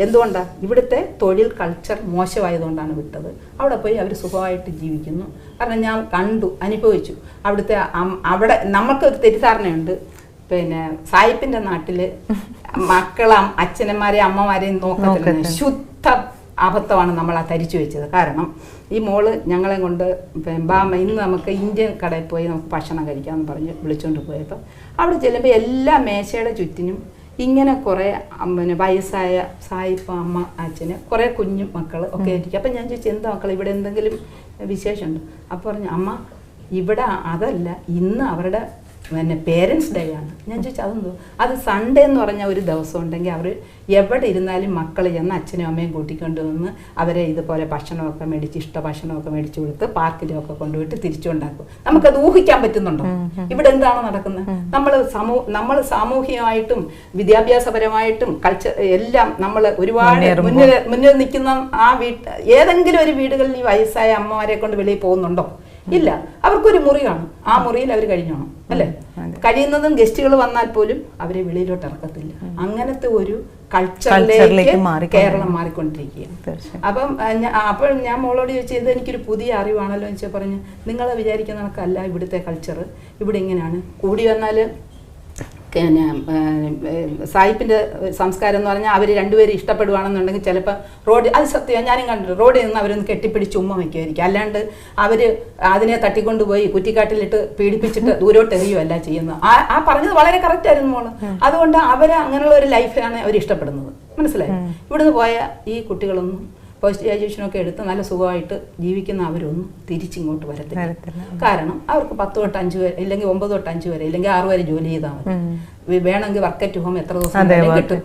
എന്തുകൊണ്ടാണ്? ഇവിടുത്തെ തൊഴിൽ കൾച്ചർ മോശമായതുകൊണ്ടാണ് വിട്ടത്. അവിടെ പോയി അവർ സുഖമായിട്ട് ജീവിക്കുന്നു. കാരണം ഞാൻ കണ്ടു, അനുഭവിച്ചു. അവിടുത്തെ അവിടെ നമുക്കൊരു തെറ്റിദ്ധാരണയുണ്ട്, സായിപ്പിന്റെ നാട്ടില് മക്കളെ അച്ഛനന്മാരെയും അമ്മമാരെയും നോക്കത്തില്ല. ശുദ്ധ അബദ്ധമാണ് നമ്മൾ ആ ധരിച്ചു വെച്ചത്. കാരണം ഈ മോള് ഞങ്ങളെ കൊണ്ട് ഇന്ന് നമുക്ക് ഇന്ത്യൻ കടയിൽ പോയി നമുക്ക് ഭക്ഷണം കഴിക്കാമെന്ന് പറഞ്ഞ് വിളിച്ചുകൊണ്ട് പോയപ്പോൾ അവിടെ ചെല്ലുമ്പോൾ എല്ലാ മേശയുടെ ചുറ്റിനും ഇങ്ങനെ കുറേ വയസ്സായ സായിപ്പ് അമ്മ അച്ഛന് കുറേ കുഞ്ഞു മക്കൾ ഒക്കെ ആയിരിക്കും. അപ്പം ഞാൻ ചോദിച്ചു, എന്താ മക്കൾ ഇവിടെ എന്തെങ്കിലും വിശേഷമുണ്ട്? അപ്പോൾ പറഞ്ഞു, അമ്മ ഇവിടെ അതല്ല, ഇന്ന് അവരുടെ പേരൻസ് ഡേ ആണ്. ഞാൻ ചോദിച്ചു അതെന്തോ? അത് സൺഡേ എന്ന് പറഞ്ഞ ഒരു ദിവസം ഉണ്ടെങ്കിൽ അവർ എവിടെ ഇരുന്നാലും മക്കൾ ചെന്ന് അച്ഛനും അമ്മയും കൂട്ടിക്കൊണ്ട് വന്ന് അവരെ ഇതുപോലെ ഭക്ഷണമൊക്കെ മേടിച്ച് ഇഷ്ട ഭക്ഷണമൊക്കെ മേടിച്ച് കൊടുത്ത് പാർക്കിലൊക്കെ കൊണ്ടുപോയിട്ട് തിരിച്ചുണ്ടാക്കും. നമുക്കത് ഊഹിക്കാൻ പറ്റുന്നുണ്ടോ? ഇവിടെ എന്താണ് നടക്കുന്നത്? നമ്മൾ സാമൂഹികമായിട്ടും വിദ്യാഭ്യാസപരമായിട്ടും കൾച്ചർ എല്ലാം നമ്മൾ ഒരുപാട് മുന്നിൽ നിൽക്കുന്ന ആ ഏതെങ്കിലും ഒരു വീടുകളിൽ ഈ വയസ്സായ അമ്മമാരെ കൊണ്ട് വെളിയിൽ പോകുന്നുണ്ടോ? ഇല്ല. അവർക്കൊരു മുറി കാണും, ആ മുറിയിൽ അവർ കഴിഞ്ഞോണം അല്ലേ? കഴിയുന്നതും ഗസ്റ്റുകൾ വന്നാൽ പോലും അവരെ വെളിയിലോട്ട് ഇറക്കത്തില്ല. അങ്ങനത്തെ ഒരു കൾച്ചറിലേക്ക് കേരളം മാറിക്കൊണ്ടിരിക്കുകയാണ്. അപ്പോൾ ഞാൻ മോളോട് ചോദിച്ചത്, ഇത് എനിക്കൊരു പുതിയ അറിവാണല്ലോ എന്ന് വെച്ചാൽ പറഞ്ഞു, നിങ്ങൾ വിചാരിക്കുന്ന കണക്കല്ല ഇവിടുത്തെ കൾച്ചർ. ഇവിടെ ഇങ്ങനെയാണ്. കൂടി വന്നാൽ സായിപ്പിന്റെ സംസ്കാരം എന്ന് പറഞ്ഞാൽ അവർ രണ്ടുപേരും ഇഷ്ടപ്പെടുവാണെന്നുണ്ടെങ്കിൽ ചിലപ്പോൾ റോഡ്, അത് സത്യമാണ്, ഞാനും കണ്ടിട്ടുണ്ട്, റോഡിൽ നിന്ന് അവരൊന്ന് കെട്ടിപ്പിടിച്ച് ഉമ്മ വയ്ക്കുമായിരിക്കും. അല്ലാണ്ട് അവർ അതിനെ തട്ടിക്കൊണ്ടുപോയി കുറ്റിക്കാട്ടിലിട്ട് പീഡിപ്പിച്ചിട്ട് ദൂരോട്ട് എറിയുമല്ല ചെയ്യുന്നത്. ആ പറഞ്ഞത് വളരെ കറക്റ്റ് ആയിരുന്നു മോള്. അതുകൊണ്ട് അങ്ങനെയുള്ള ഒരു ലൈഫാണ് അവർ ഇഷ്ടപ്പെടുന്നത്. മനസ്സിലായി? ഇവിടുന്ന് പോയ ഈ കുട്ടികളൊന്നും പോസ്റ്റ് ഗ്രാജുവേഷനൊക്കെ എടുത്ത് നല്ല സുഖമായിട്ട് ജീവിക്കുന്ന അവരൊന്നും തിരിച്ചിങ്ങോട്ട് വരത്തില്ല. കാരണം അവർക്ക് 10 തൊട്ട് 5 വരെ, ഇല്ലെങ്കിൽ 9 തൊട്ട് 5 വരെ, ഇല്ലെങ്കിൽ 6 വരെ ജോലി ചെയ്താൽ മതി. വേണമെങ്കിൽ വർക്ക് അറ്റ് ഹോം എത്ര ദിവസം കിട്ടും.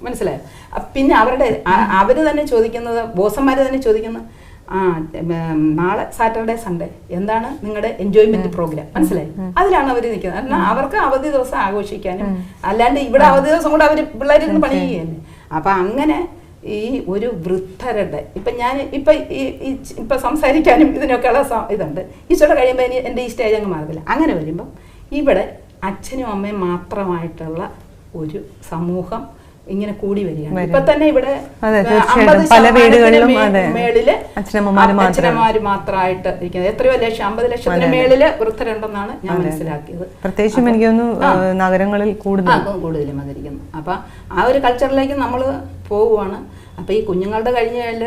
മനസ്സിലായോ? പിന്നെ അവര് തന്നെ ചോദിക്കുന്നത്, ബോസന്മാര് തന്നെ ചോദിക്കുന്നത്, നാളെ സാറ്റർഡേ സൺഡേ എന്താണ് നിങ്ങളുടെ എൻജോയ്മെന്റ് പ്രോഗ്രാം? മനസ്സിലായി? അതിലാണ് അവർ നിൽക്കുന്നത്. കാരണം അവർക്ക് അവധി ദിവസം ആഘോഷിക്കാനും, അല്ലാണ്ട് ഇവിടെ അവധി ദിവസം കൂടെ അവർ പിള്ളേരിന്ന് പണി ചെയ്യുകയല്ലേ. അപ്പൊ അങ്ങനെ ഈ ഒരു വൃദ്ധരുടെ ഇപ്പൊ സംസാരിക്കാനും ഇതിനൊക്കെയുള്ള ഇതുണ്ട്. ഈശോടെ കഴിയുമ്പോൾ എൻ്റെ ഈ സ്റ്റേജ് അങ്ങ് മാറത്തില്ല. അങ്ങനെ വരുമ്പം ഇവിടെ അച്ഛനും അമ്മയും മാത്രമായിട്ടുള്ള ഒരു സമൂഹം ഇങ്ങനെ കൂടി വരികയാണ്. ഇപ്പൊ തന്നെ ഇവിടെ 50% മേളില് അച്ഛനമ്മമാര് മാത്രമായിട്ട് ഇരിക്കുന്നത്. എത്രയോ ലക്ഷം, 50 ലക്ഷത്തിന് മേളില് വൃദ്ധരുണ്ടെന്നാണ് ഞാൻ മനസ്സിലാക്കിയത്. പ്രത്യേകിച്ചും എനിക്ക് തോന്നുന്നു നഗരങ്ങളിൽ കൂടുതലും വന്നിരിക്കുന്നു. അപ്പൊ ആ ഒരു കൾച്ചറിലേക്ക് നമ്മൾ പോവുകയാണ്. അപ്പോൾ ഈ കുഞ്ഞുങ്ങളുടെ കഴിഞ്ഞാൽ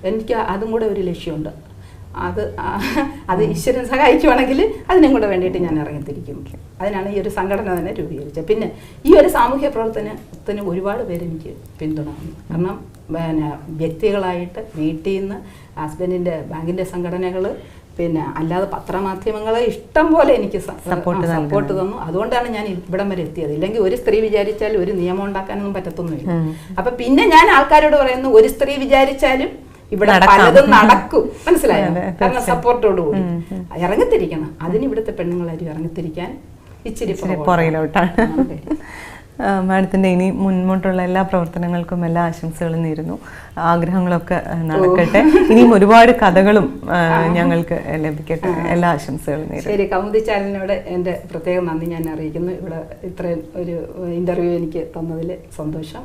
എനിക്ക് അതും കൂടെ ഒരു ലക്ഷ്യമുണ്ട്. അത് ഈശ്വരൻ സഹായിക്കുവാണെങ്കിൽ അതിനും കൂടെ വേണ്ടിയിട്ട് ഞാൻ ഇറങ്ങിത്തിരിക്കും. അതിനാണ് ഈ ഒരു സംഘടന തന്നെ രൂപീകരിച്ചത്. പിന്നെ ഈ ഒരു സാമൂഹ്യ പ്രവർത്തനത്തിന് ഒരുപാട് പേര് എനിക്ക് പിന്തുണന്നു. കാരണം പിന്നെ വ്യക്തികളായിട്ട് വീട്ടിൽ നിന്ന് ഹസ്ബൻഡിൻ്റെ ബാങ്കിൻ്റെ സംഘടനകൾ, പിന്നെ അല്ലാതെ പത്രമാധ്യമങ്ങൾ ഇഷ്ടം പോലെ എനിക്ക് സപ്പോർട്ട് തന്നു. അതുകൊണ്ടാണ് ഞാൻ ഇവിടം വരെ എത്തിയത്. ഇല്ലെങ്കിൽ ഒരു സ്ത്രീ വിചാരിച്ചാൽ ഒരു നിയമം ഉണ്ടാക്കാനൊന്നും പറ്റത്തൊന്നുമില്ല. അപ്പൊ പിന്നെ ഞാൻ ആൾക്കാരോട് പറയുന്നു, ഒരു സ്ത്രീ വിചാരിച്ചാലും ഇവിടെ പലതും നടക്കും, മനസ്സിലായോ? കാരണം സപ്പോർട്ടോടുകൂടി ഇറങ്ങിത്തിരിക്കണം. അതിന് ഇവിടുത്തെ പെണ്ണുങ്ങളാരും ഇറങ്ങിത്തിരിക്കാൻ ഇച്ചിരി പുറകിലോട്ടാണ്. മാഡത്തിൻ്റെ ഇനി മുൻപോട്ടുള്ള എല്ലാ പ്രവർത്തനങ്ങൾക്കും എല്ലാ ആശംസകളും നേരുന്നു. ആഗ്രഹങ്ങളൊക്കെ നടക്കട്ടെ. ഇനിയും ഒരുപാട് കഥകളും ഞങ്ങൾക്ക് ലഭിക്കട്ടെ. എല്ലാ ആശംസകളും നേരുന്നു. ശരി, കൗമുദി ചാനലിനോട് എൻ്റെ പ്രത്യേകം നന്ദി ഞാൻ അറിയിക്കുന്നു. ഇവിടെ ഇത്രയും ഒരു ഇൻ്റർവ്യൂ എനിക്ക് തന്നതിൽ സന്തോഷം.